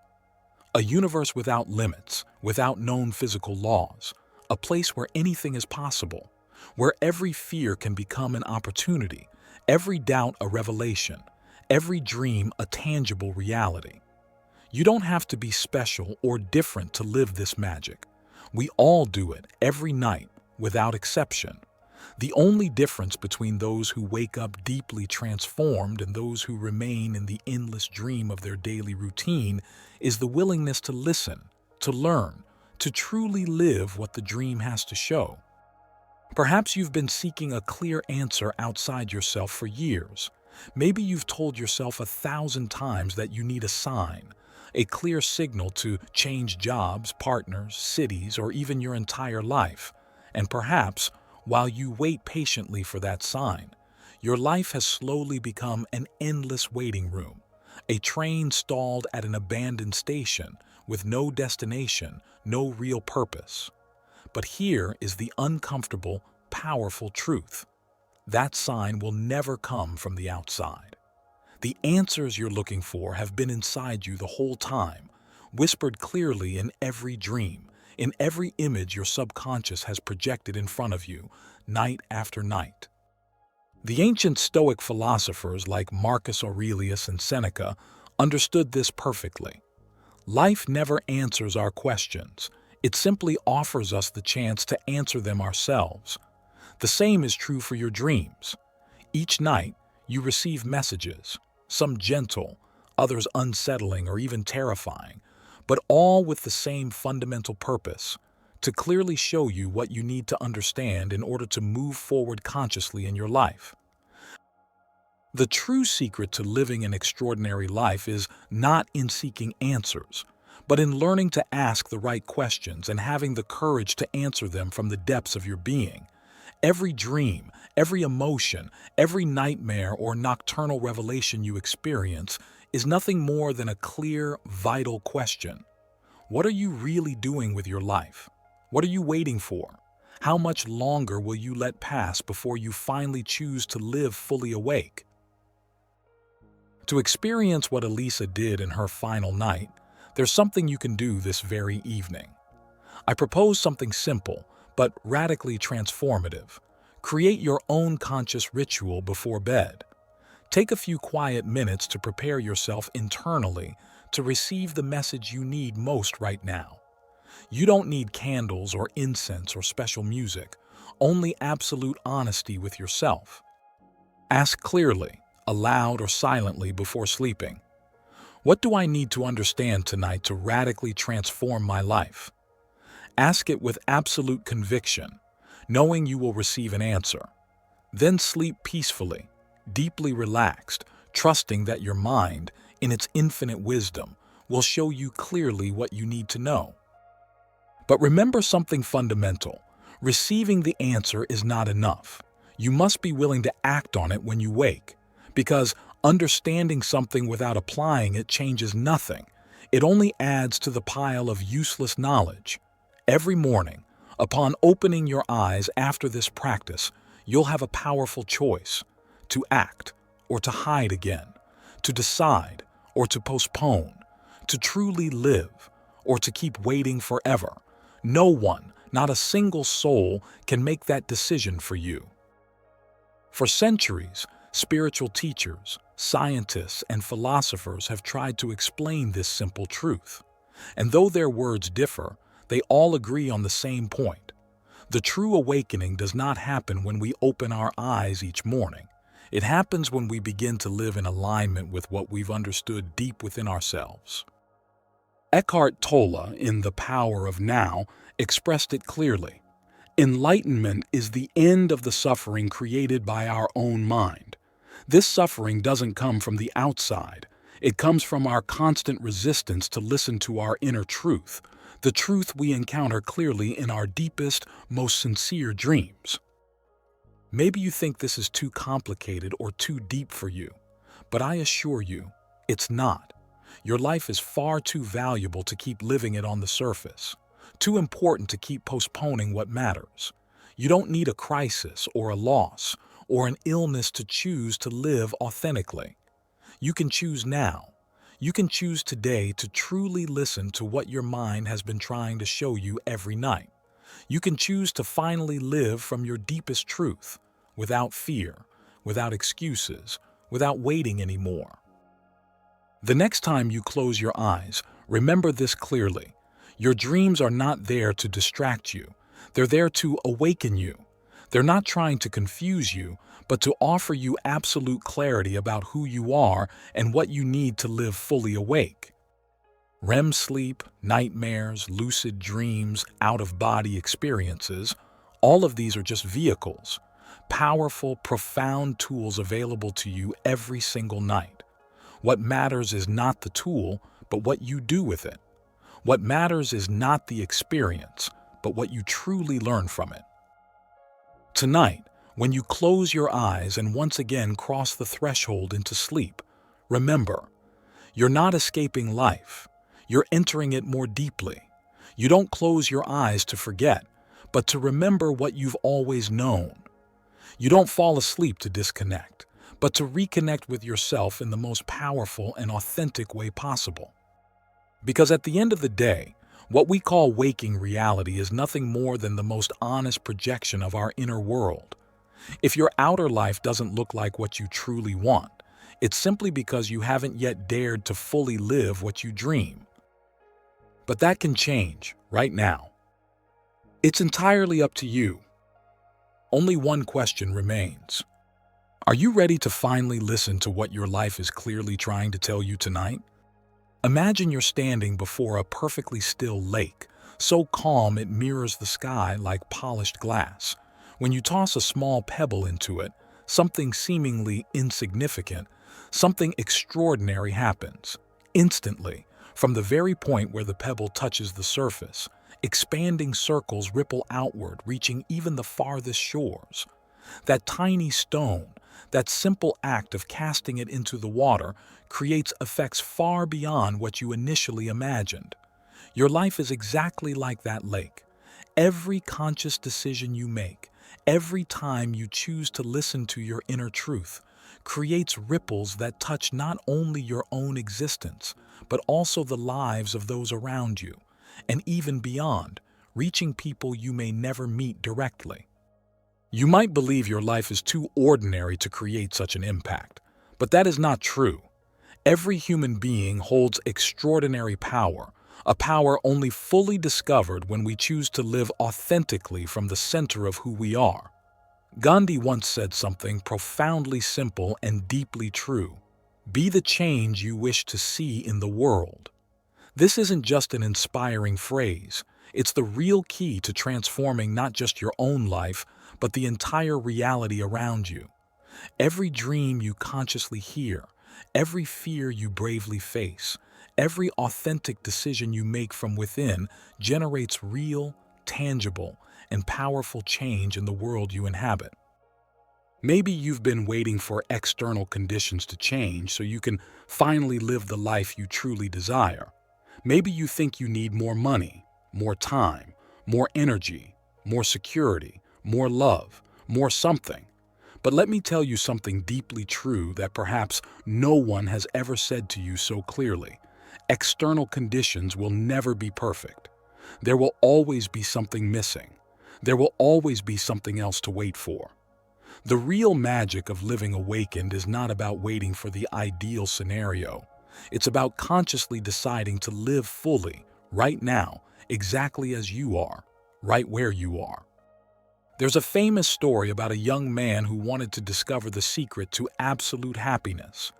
A universe without limits, without known physical laws, a place where anything is possible, where every fear can become an opportunity, every doubt a revelation, every dream a tangible reality. You don't have to be special or different to live this magic. We all do it every night, without exception. The only difference between those who wake up deeply transformed and those who remain in the endless dream of their daily routine is the willingness to listen, to learn, to truly live what the dream has to show. Perhaps you've been seeking a clear answer outside yourself for years. Maybe you've told yourself 1,000 times that you need a sign, a clear signal to change jobs, partners, cities, or even your entire life. And perhaps, while you wait patiently for that sign, your life has slowly become an endless waiting room, a train stalled at an abandoned station with no destination, no real purpose. But here is the uncomfortable, powerful truth. That sign will never come from the outside. The answers you're looking for have been inside you the whole time, whispered clearly in every dream, in every image your subconscious has projected in front of you, night after night. The ancient Stoic philosophers like Marcus Aurelius and Seneca understood this perfectly. Life never answers our questions. It simply offers us the chance to answer them ourselves. The same is true for your dreams. Each night, you receive messages, some gentle, others unsettling or even terrifying, but all with the same fundamental purpose, to clearly show you what you need to understand in order to move forward consciously in your life. The true secret to living an extraordinary life is not in seeking answers, but in learning to ask the right questions and having the courage to answer them from the depths of your being. Every dream, every emotion, every nightmare or nocturnal revelation you experience is nothing more than a clear, vital question. What are you really doing with your life? What are you waiting for? How much longer will you let pass before you finally choose to live fully awake? To experience what Elisa did in her final night, there's something you can do this very evening. I propose something simple, but radically transformative. Create your own conscious ritual before bed. Take a few quiet minutes to prepare yourself internally to receive the message you need most right now. You don't need candles or incense or special music, only absolute honesty with yourself. Ask clearly, aloud or silently before sleeping. What do I need to understand tonight to radically transform my life? Ask it with absolute conviction, knowing you will receive an answer. Then sleep peacefully, deeply relaxed, trusting that your mind, in its infinite wisdom, will show you clearly what you need to know. But remember something fundamental. Receiving the answer is not enough. You must be willing to act on it when you wake, because understanding something without applying it changes nothing. It only adds to the pile of useless knowledge. Every morning, upon opening your eyes after this practice, you'll have a powerful choice: to act or to hide again, to decide or to postpone, to truly live or to keep waiting forever. No one, not a single soul, can make that decision for you. For centuries, spiritual teachers, scientists, and philosophers have tried to explain this simple truth. And though their words differ, they all agree on the same point. The true awakening does not happen when we open our eyes each morning. It happens when we begin to live in alignment with what we've understood deep within ourselves. Eckhart Tolle, in The Power of Now, expressed it clearly. Enlightenment is the end of the suffering created by our own mind. This suffering doesn't come from the outside. It comes from our constant resistance to listen to our inner truth, the truth we encounter clearly in our deepest, most sincere dreams. Maybe you think this is too complicated or too deep for you, but I assure you, it's not. Your life is far too valuable to keep living it on the surface, too important to keep postponing what matters. You don't need a crisis or a loss or an illness to choose to live authentically. You can choose now. You can choose today to truly listen to what your mind has been trying to show you every night. You can choose to finally live from your deepest truth, without fear, without excuses, without waiting anymore. The next time you close your eyes, remember this clearly. Your dreams are not there to distract you. They're there to awaken you. They're not trying to confuse you, but to offer you absolute clarity about who you are and what you need to live fully awake. REM sleep, nightmares, lucid dreams, out-of-body experiences, all of these are just vehicles, powerful, profound tools available to you every single night. What matters is not the tool, but what you do with it. What matters is not the experience, but what you truly learn from it. Tonight, when you close your eyes and once again cross the threshold into sleep, remember, you're not escaping life. You're entering it more deeply. You don't close your eyes to forget, but to remember what you've always known. You don't fall asleep to disconnect, but to reconnect with yourself in the most powerful and authentic way possible. Because at the end of the day, what we call waking reality is nothing more than the most honest projection of our inner world. If your outer life doesn't look like what you truly want, it's simply because you haven't yet dared to fully live what you dream. But that can change right now. It's entirely up to you. Only one question remains. Are you ready to finally listen to what your life is clearly trying to tell you tonight? Imagine you're standing before a perfectly still lake, so calm it mirrors the sky like polished glass. When you toss a small pebble into it, something seemingly insignificant, something extraordinary happens. Instantly, from the very point where the pebble touches the surface, expanding circles ripple outward, reaching even the farthest shores. That tiny stone, that simple act of casting it into the water, creates effects far beyond what you initially imagined. Your life is exactly like that lake. Every conscious decision you make, every time you choose to listen to your inner truth, creates ripples that touch not only your own existence, but also the lives of those around you, and even beyond, reaching people you may never meet directly. You might believe your life is too ordinary to create such an impact, but that is not true. Every human being holds extraordinary power, a power only fully discovered when we choose to live authentically from the center of who we are. Gandhi once said something profoundly simple and deeply true. Be the change you wish to see in the world. This isn't just an inspiring phrase. It's the real key to transforming not just your own life, but the entire reality around you. Every dream you consciously hear, every fear you bravely face, every authentic decision you make from within generates real, tangible, and powerful change in the world you inhabit. Maybe you've been waiting for external conditions to change so you can finally live the life you truly desire. Maybe you think you need more money, more time, more energy, more security, more love, more something. But let me tell you something deeply true that perhaps no one has ever said to you so clearly. External conditions will never be perfect. There will always be something missing. There will always be something else to wait for. The real magic of living awakened is not about waiting for the ideal scenario. It's about consciously deciding to live fully, right now, exactly as you are, right where you are. There's a famous story about a young man who wanted to discover the secret to absolute happiness.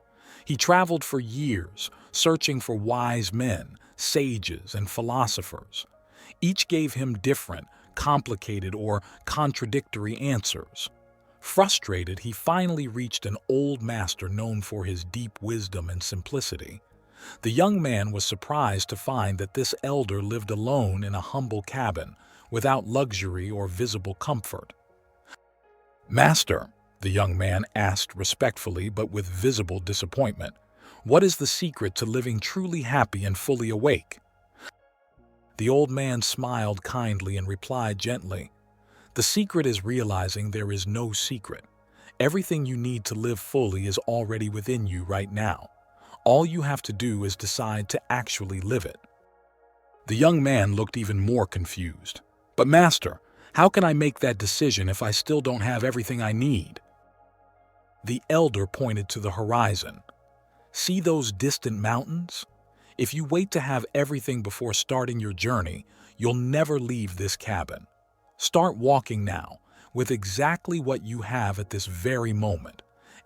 He traveled for years, searching for wise men, sages, and philosophers. Each gave him different, complicated, or contradictory answers. Frustrated, he finally reached an old master known for his deep wisdom and simplicity. The young man was surprised to find that this elder lived alone in a humble cabin, without luxury or visible comfort. "Master," the young man asked respectfully but with visible disappointment, "what is the secret to living truly happy and fully awake?" The old man smiled kindly and replied gently, "The secret is realizing there is no secret. Everything you need to live fully is already within you right now. All you have to do is decide to actually live it." The young man looked even more confused. "But master, how can I make that decision if I still don't have everything I need?" The elder pointed to the horizon. "See those distant mountains? If you wait to have everything before starting your journey, you'll never leave this cabin. Start walking now, with exactly what you have at this very moment.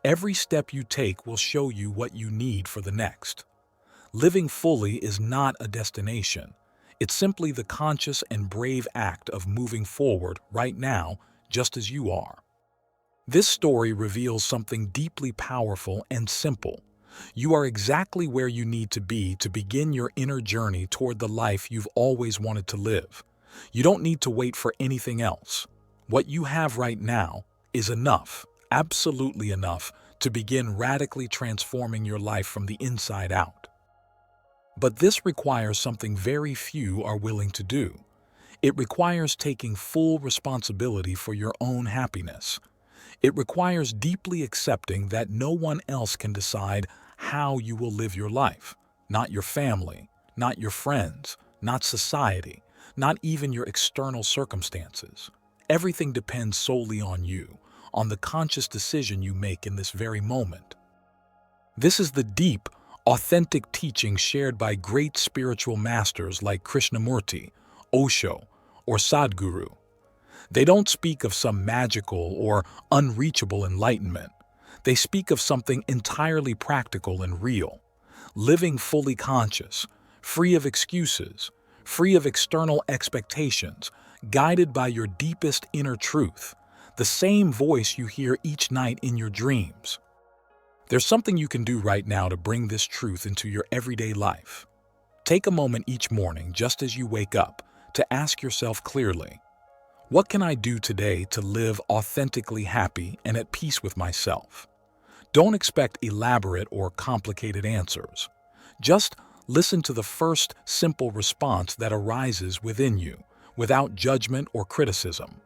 Every step you take will show you what you need for the next." Living fully is not a destination. It's simply the conscious and brave act of moving forward right now, just as you are. This story reveals something deeply powerful and simple. You are exactly where you need to be to begin your inner journey toward the life you've always wanted to live. You don't need to wait for anything else. What you have right now is enough, absolutely enough, to begin radically transforming your life from the inside out. But this requires something very few are willing to do. It requires taking full responsibility for your own happiness. It requires deeply accepting that no one else can decide how you will live your life. Not your family, not your friends, not society, not even your external circumstances. Everything depends solely on you, on the conscious decision you make in this very moment. This is the deep, authentic teaching shared by great spiritual masters like Krishnamurti, Osho, or Sadhguru. They don't speak of some magical or unreachable enlightenment. They speak of something entirely practical and real. Living fully conscious, free of excuses, free of external expectations, guided by your deepest inner truth, the same voice you hear each night in your dreams. There's something you can do right now to bring this truth into your everyday life. Take a moment each morning, just as you wake up, to ask yourself clearly, what can I do today to live authentically happy and at peace with myself? Don't expect elaborate or complicated answers. Just listen to the first simple response that arises within you, without judgment or criticism.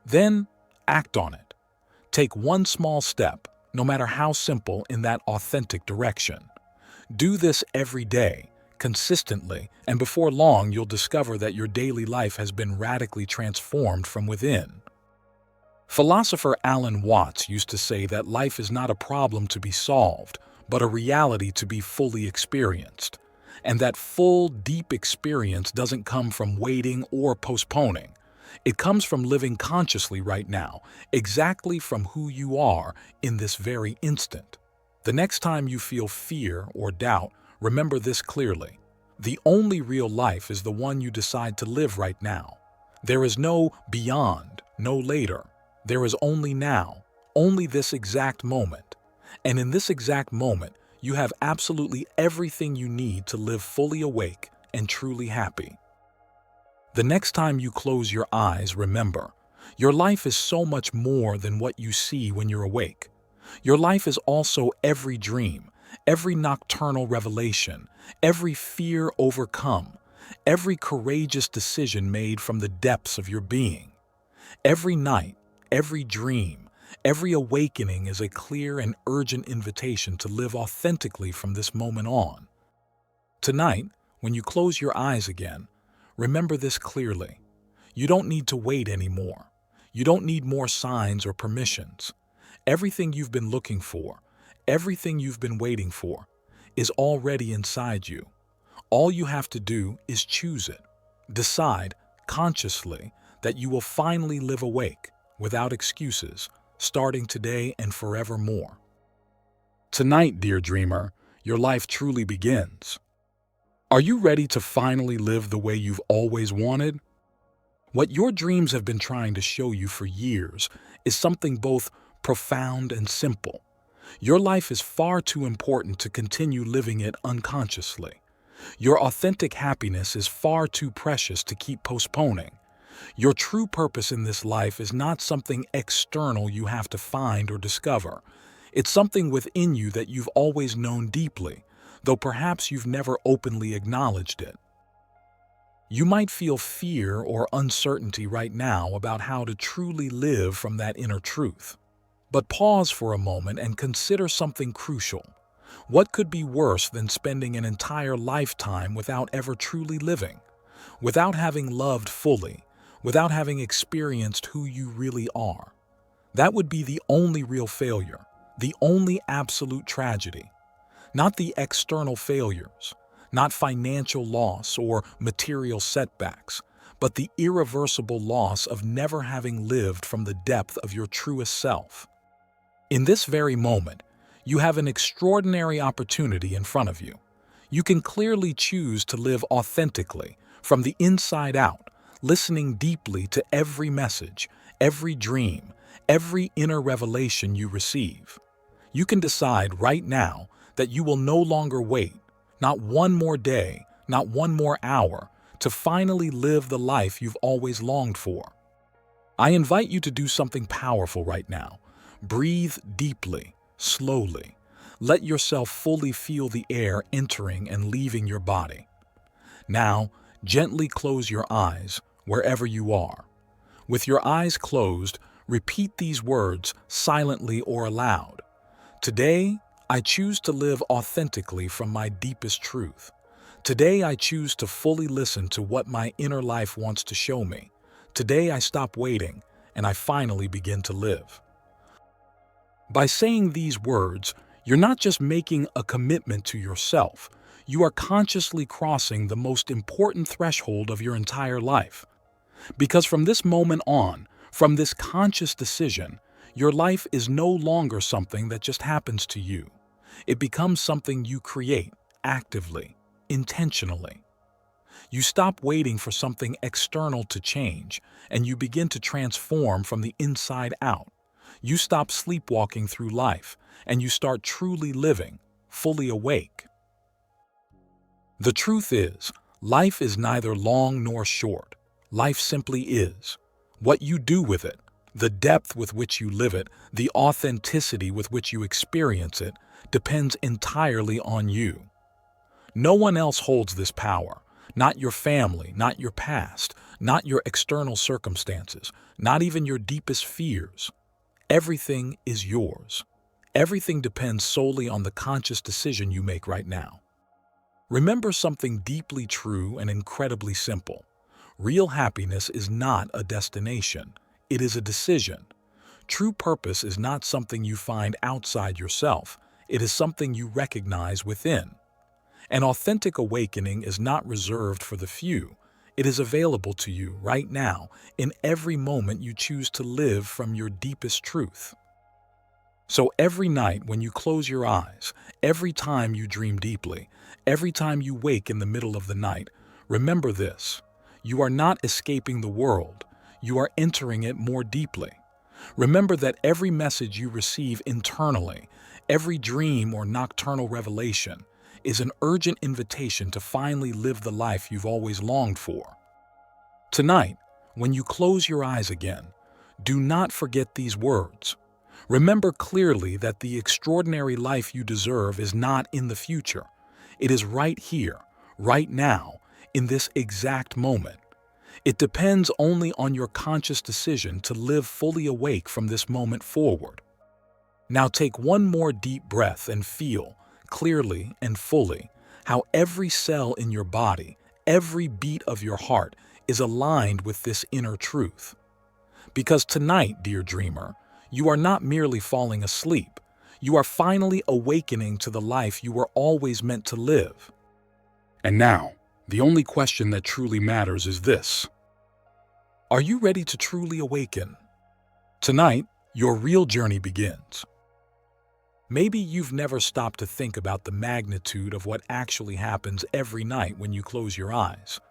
Then, act on it. Take one small step, no matter how simple, in that authentic direction. Do this every day, consistently, and before long you'll discover that your daily life has been radically transformed from within. Philosopher Alan Watts used to say that life is not a problem to be solved, but a reality to be fully experienced. And that full, deep experience doesn't come from waiting or postponing. It comes from living consciously right now, exactly from who you are in this very instant. The next time you feel fear or doubt, remember this clearly. The only real life is the one you decide to live right now. There is no beyond, no later. There is only now, only this exact moment. And in this exact moment, you have absolutely everything you need to live fully awake and truly happy. The next time you close your eyes, remember, your life is so much more than what you see when you're awake. Your life is also every dream, every nocturnal revelation, every fear overcome, every courageous decision made from the depths of your being. Every night, every dream, every awakening is a clear and urgent invitation to live authentically from this moment on. Tonight, when you close your eyes again, remember this clearly. You don't need to wait anymore. You don't need more signs or permissions. Everything you've been looking for, everything you've been waiting for, is already inside you. All you have to do is choose it. Decide, consciously, that you will finally live awake, without excuses, starting today and forevermore. Tonight, dear dreamer, your life truly begins. Are you ready to finally live the way you've always wanted? What your dreams have been trying to show you for years is something both profound and simple. Your life is far too important to continue living it unconsciously. Your authentic happiness is far too precious to keep postponing. Your true purpose in this life is not something external you have to find or discover. It's something within you that you've always known deeply, though perhaps you've never openly acknowledged it. You might feel fear or uncertainty right now about how to truly live from that inner truth. But pause for a moment and consider something crucial. What could be worse than spending an entire lifetime without ever truly living, without having loved fully, without having experienced who you really are? That would be the only real failure, the only absolute tragedy. Not the external failures, not financial loss or material setbacks, but the irreversible loss of never having lived from the depth of your truest self. In this very moment, you have an extraordinary opportunity in front of you. You can clearly choose to live authentically, from the inside out, listening deeply to every message, every dream, every inner revelation you receive. You can decide right now that you will no longer wait, not one more day, not one more hour, to finally live the life you've always longed for. I invite you to do something powerful right now. Breathe deeply, slowly. Let yourself fully feel the air entering and leaving your body. Now, gently close your eyes wherever you are. With your eyes closed, repeat these words silently or aloud. Today, I choose to live authentically from my deepest truth. Today, I choose to fully listen to what my inner life wants to show me. Today, I stop waiting and I finally begin to live. By saying these words, you're not just making a commitment to yourself, you are consciously crossing the most important threshold of your entire life. Because from this moment on, from this conscious decision, your life is no longer something that just happens to you. It becomes something you create, actively, intentionally. You stop waiting for something external to change, and you begin to transform from the inside out. You stop sleepwalking through life, and you start truly living, fully awake. The truth is, life is neither long nor short. Life simply is. What you do with it, the depth with which you live it, the authenticity with which you experience it, depends entirely on you. No one else holds this power. Not your family, not your past, not your external circumstances, not even your deepest fears. Everything is yours. Everything depends solely on the conscious decision you make right now. Remember something deeply true and incredibly simple. Real happiness is not a destination. It is a decision. True purpose is not something you find outside yourself. It is something you recognize within. An authentic awakening is not reserved for the few. It is available to you right now in every moment you choose to live from your deepest truth. So every night when you close your eyes, every time you dream deeply, every time you wake in the middle of the night, remember this: you are not escaping the world, you are entering it more deeply. Remember that every message you receive internally, every dream or nocturnal revelation, is an urgent invitation to finally live the life you've always longed for. Tonight, when you close your eyes again, do not forget these words. Remember clearly that the extraordinary life you deserve is not in the future. It is right here, right now, in this exact moment. It depends only on your conscious decision to live fully awake from this moment forward. Now take one more deep breath and feel, clearly and fully, how every cell in your body, every beat of your heart, is aligned with this inner truth. Because tonight, dear dreamer, you are not merely falling asleep. You are finally awakening to the life you were always meant to live. And now, the only question that truly matters is this: are you ready to truly awaken? Tonight, your real journey begins. Maybe you've never stopped to think about the magnitude of what actually happens every night when you close your eyes.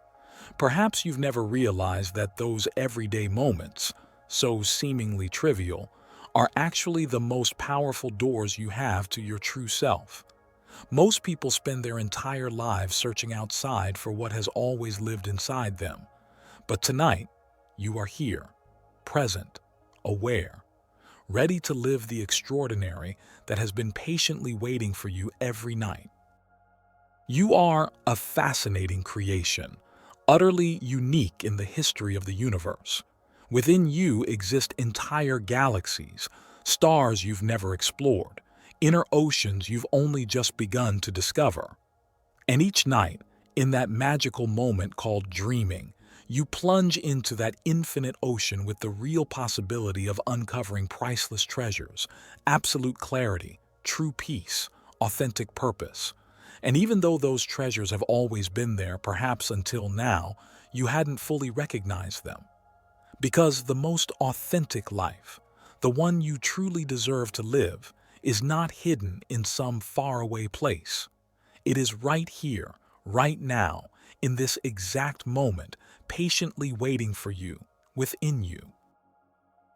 Perhaps you've never realized that those everyday moments, so seemingly trivial, are actually the most powerful doors you have to your true self. Most people spend their entire lives searching outside for what has always lived inside them. But tonight, you are here, present, aware, ready to live the extraordinary that has been patiently waiting for you every night. You are a fascinating creation, utterly unique in the history of the universe. Within you exist entire galaxies, stars you've never explored, inner oceans you've only just begun to discover. And each night, in that magical moment called dreaming, you plunge into that infinite ocean with the real possibility of uncovering priceless treasures, absolute clarity, true peace, authentic purpose. And even though those treasures have always been there, perhaps until now, you hadn't fully recognized them. Because the most authentic life, the one you truly deserve to live, is not hidden in some faraway place. It is right here, right now, in this exact moment, patiently waiting for you, within you.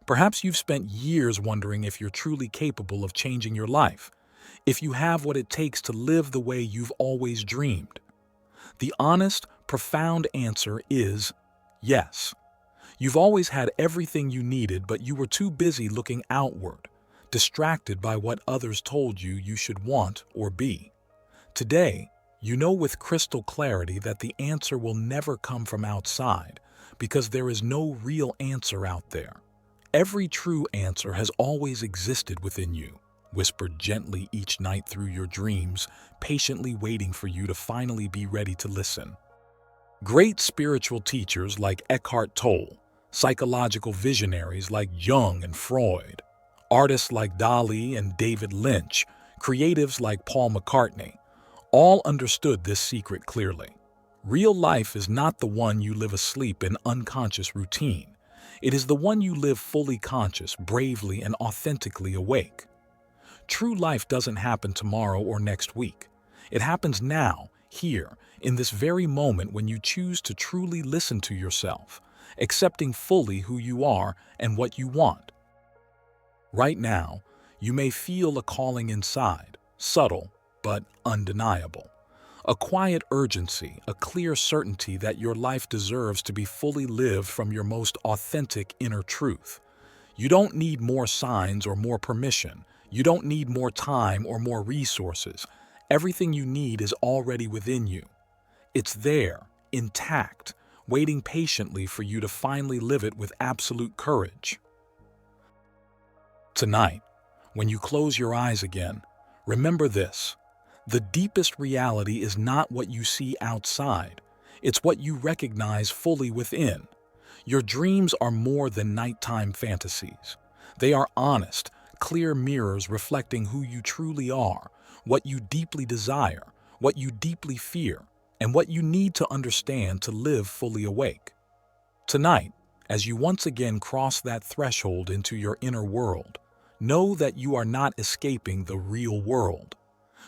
Perhaps you've spent years wondering if you're truly capable of changing your life, if you have what it takes to live the way you've always dreamed. The honest, profound answer is yes. You've always had everything you needed, but you were too busy looking outward, distracted by what others told you you should want or be. Today, you know with crystal clarity that the answer will never come from outside, because there is no real answer out there. Every true answer has always existed within you, whispered gently each night through your dreams, patiently waiting for you to finally be ready to listen. Great spiritual teachers like Eckhart Tolle, psychological visionaries like Jung and Freud, artists like Dali and David Lynch, creatives like Paul McCartney, all understood this secret clearly. Real life is not the one you live asleep in unconscious routine. It is the one you live fully conscious, bravely, and authentically awake. True life doesn't happen tomorrow or next week. It happens now, here, in this very moment when you choose to truly listen to yourself, accepting fully who you are and what you want. Right now, you may feel a calling inside, subtle but undeniable. A quiet urgency, a clear certainty that your life deserves to be fully lived from your most authentic inner truth. You don't need more signs or more permission. You don't need more time or more resources. Everything you need is already within you. It's there, intact, waiting patiently for you to finally live it with absolute courage. Tonight, when you close your eyes again, remember this: the deepest reality is not what you see outside. It's what you recognize fully within. Your dreams are more than nighttime fantasies. They are honest, clear mirrors reflecting who you truly are, what you deeply desire, what you deeply fear, and what you need to understand to live fully awake. Tonight, as you once again cross that threshold into your inner world, know that you are not escaping the real world.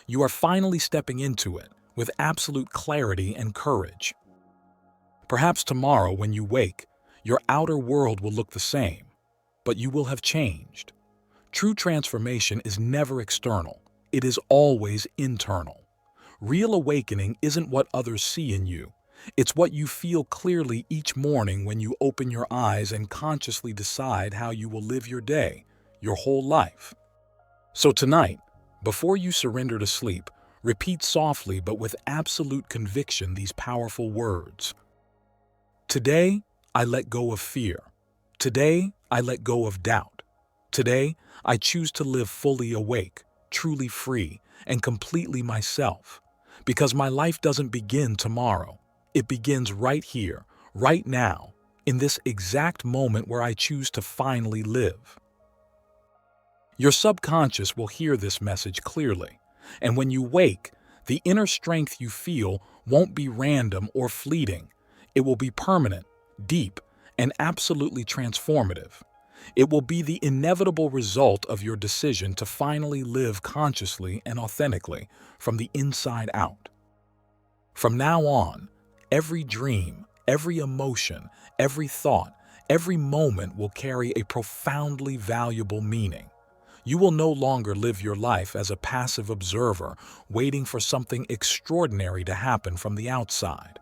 You are finally stepping into it with absolute clarity and courage. Perhaps tomorrow when you wake, your outer world will look the same, but you will have changed. True transformation is never external. It is always internal. Real awakening isn't what others see in you. It's what you feel clearly each morning when you open your eyes and consciously decide how you will live your day, your whole life. So tonight, before you surrender to sleep, repeat softly but with absolute conviction these powerful words. Today, I let go of fear. Today, I let go of doubt. Today, I choose to live fully awake, truly free, and completely myself. Because my life doesn't begin tomorrow. It begins right here, right now, in this exact moment where I choose to finally live. Your subconscious will hear this message clearly, and when you wake, the inner strength you feel won't be random or fleeting. It will be permanent, deep, and absolutely transformative. It will be the inevitable result of your decision to finally live consciously and authentically from the inside out. From now on, every dream, every emotion, every thought, every moment will carry a profoundly valuable meaning. You will no longer live your life as a passive observer, waiting for something extraordinary to happen from the outside.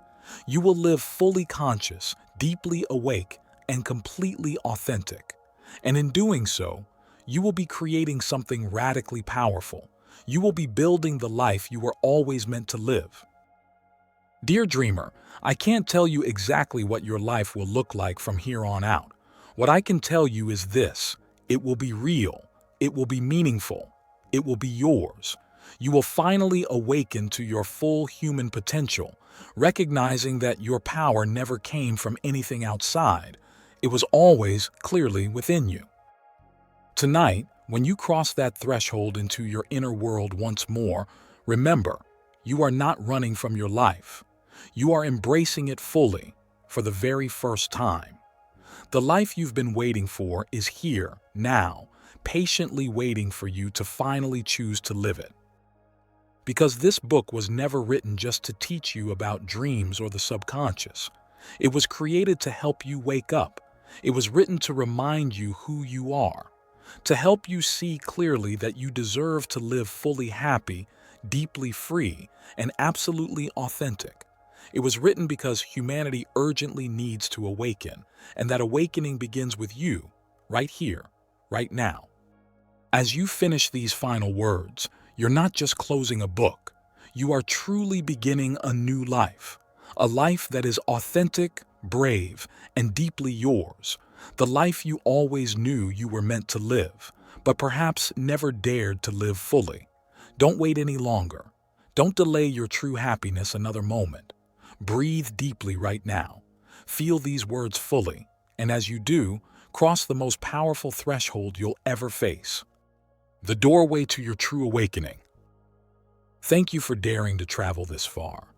You will live fully conscious, deeply awake, and completely authentic. And in doing so, you will be creating something radically powerful. You will be building the life you were always meant to live. Dear dreamer, I can't tell you exactly what your life will look like from here on out. What I can tell you is this: it will be real, it will be meaningful, it will be yours. You will finally awaken to your full human potential, recognizing that your power never came from anything outside. It was always clearly within you. Tonight, when you cross that threshold into your inner world once more, remember, you are not running from your life. You are embracing it fully, for the very first time. The life you've been waiting for is here, now, patiently waiting for you to finally choose to live it. Because this book was never written just to teach you about dreams or the subconscious. It was created to help you wake up. It was written to remind you who you are, to help you see clearly that you deserve to live fully happy, deeply free, and absolutely authentic. It was written because humanity urgently needs to awaken, and that awakening begins with you, right here, right now. As you finish these final words, you're not just closing a book. You are truly beginning a new life, a life that is authentic, brave, and deeply yours, the life you always knew you were meant to live, but perhaps never dared to live fully. Don't wait any longer. Don't delay your true happiness another moment. Breathe deeply right now. Feel these words fully, and as you do, cross the most powerful threshold you'll ever face. The doorway to your true awakening. Thank you for daring to travel this far.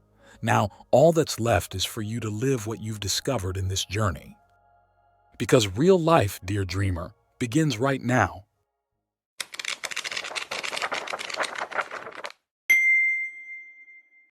Now, all that's left is for you to live what you've discovered in this journey. Because real life, dear dreamer, begins right now.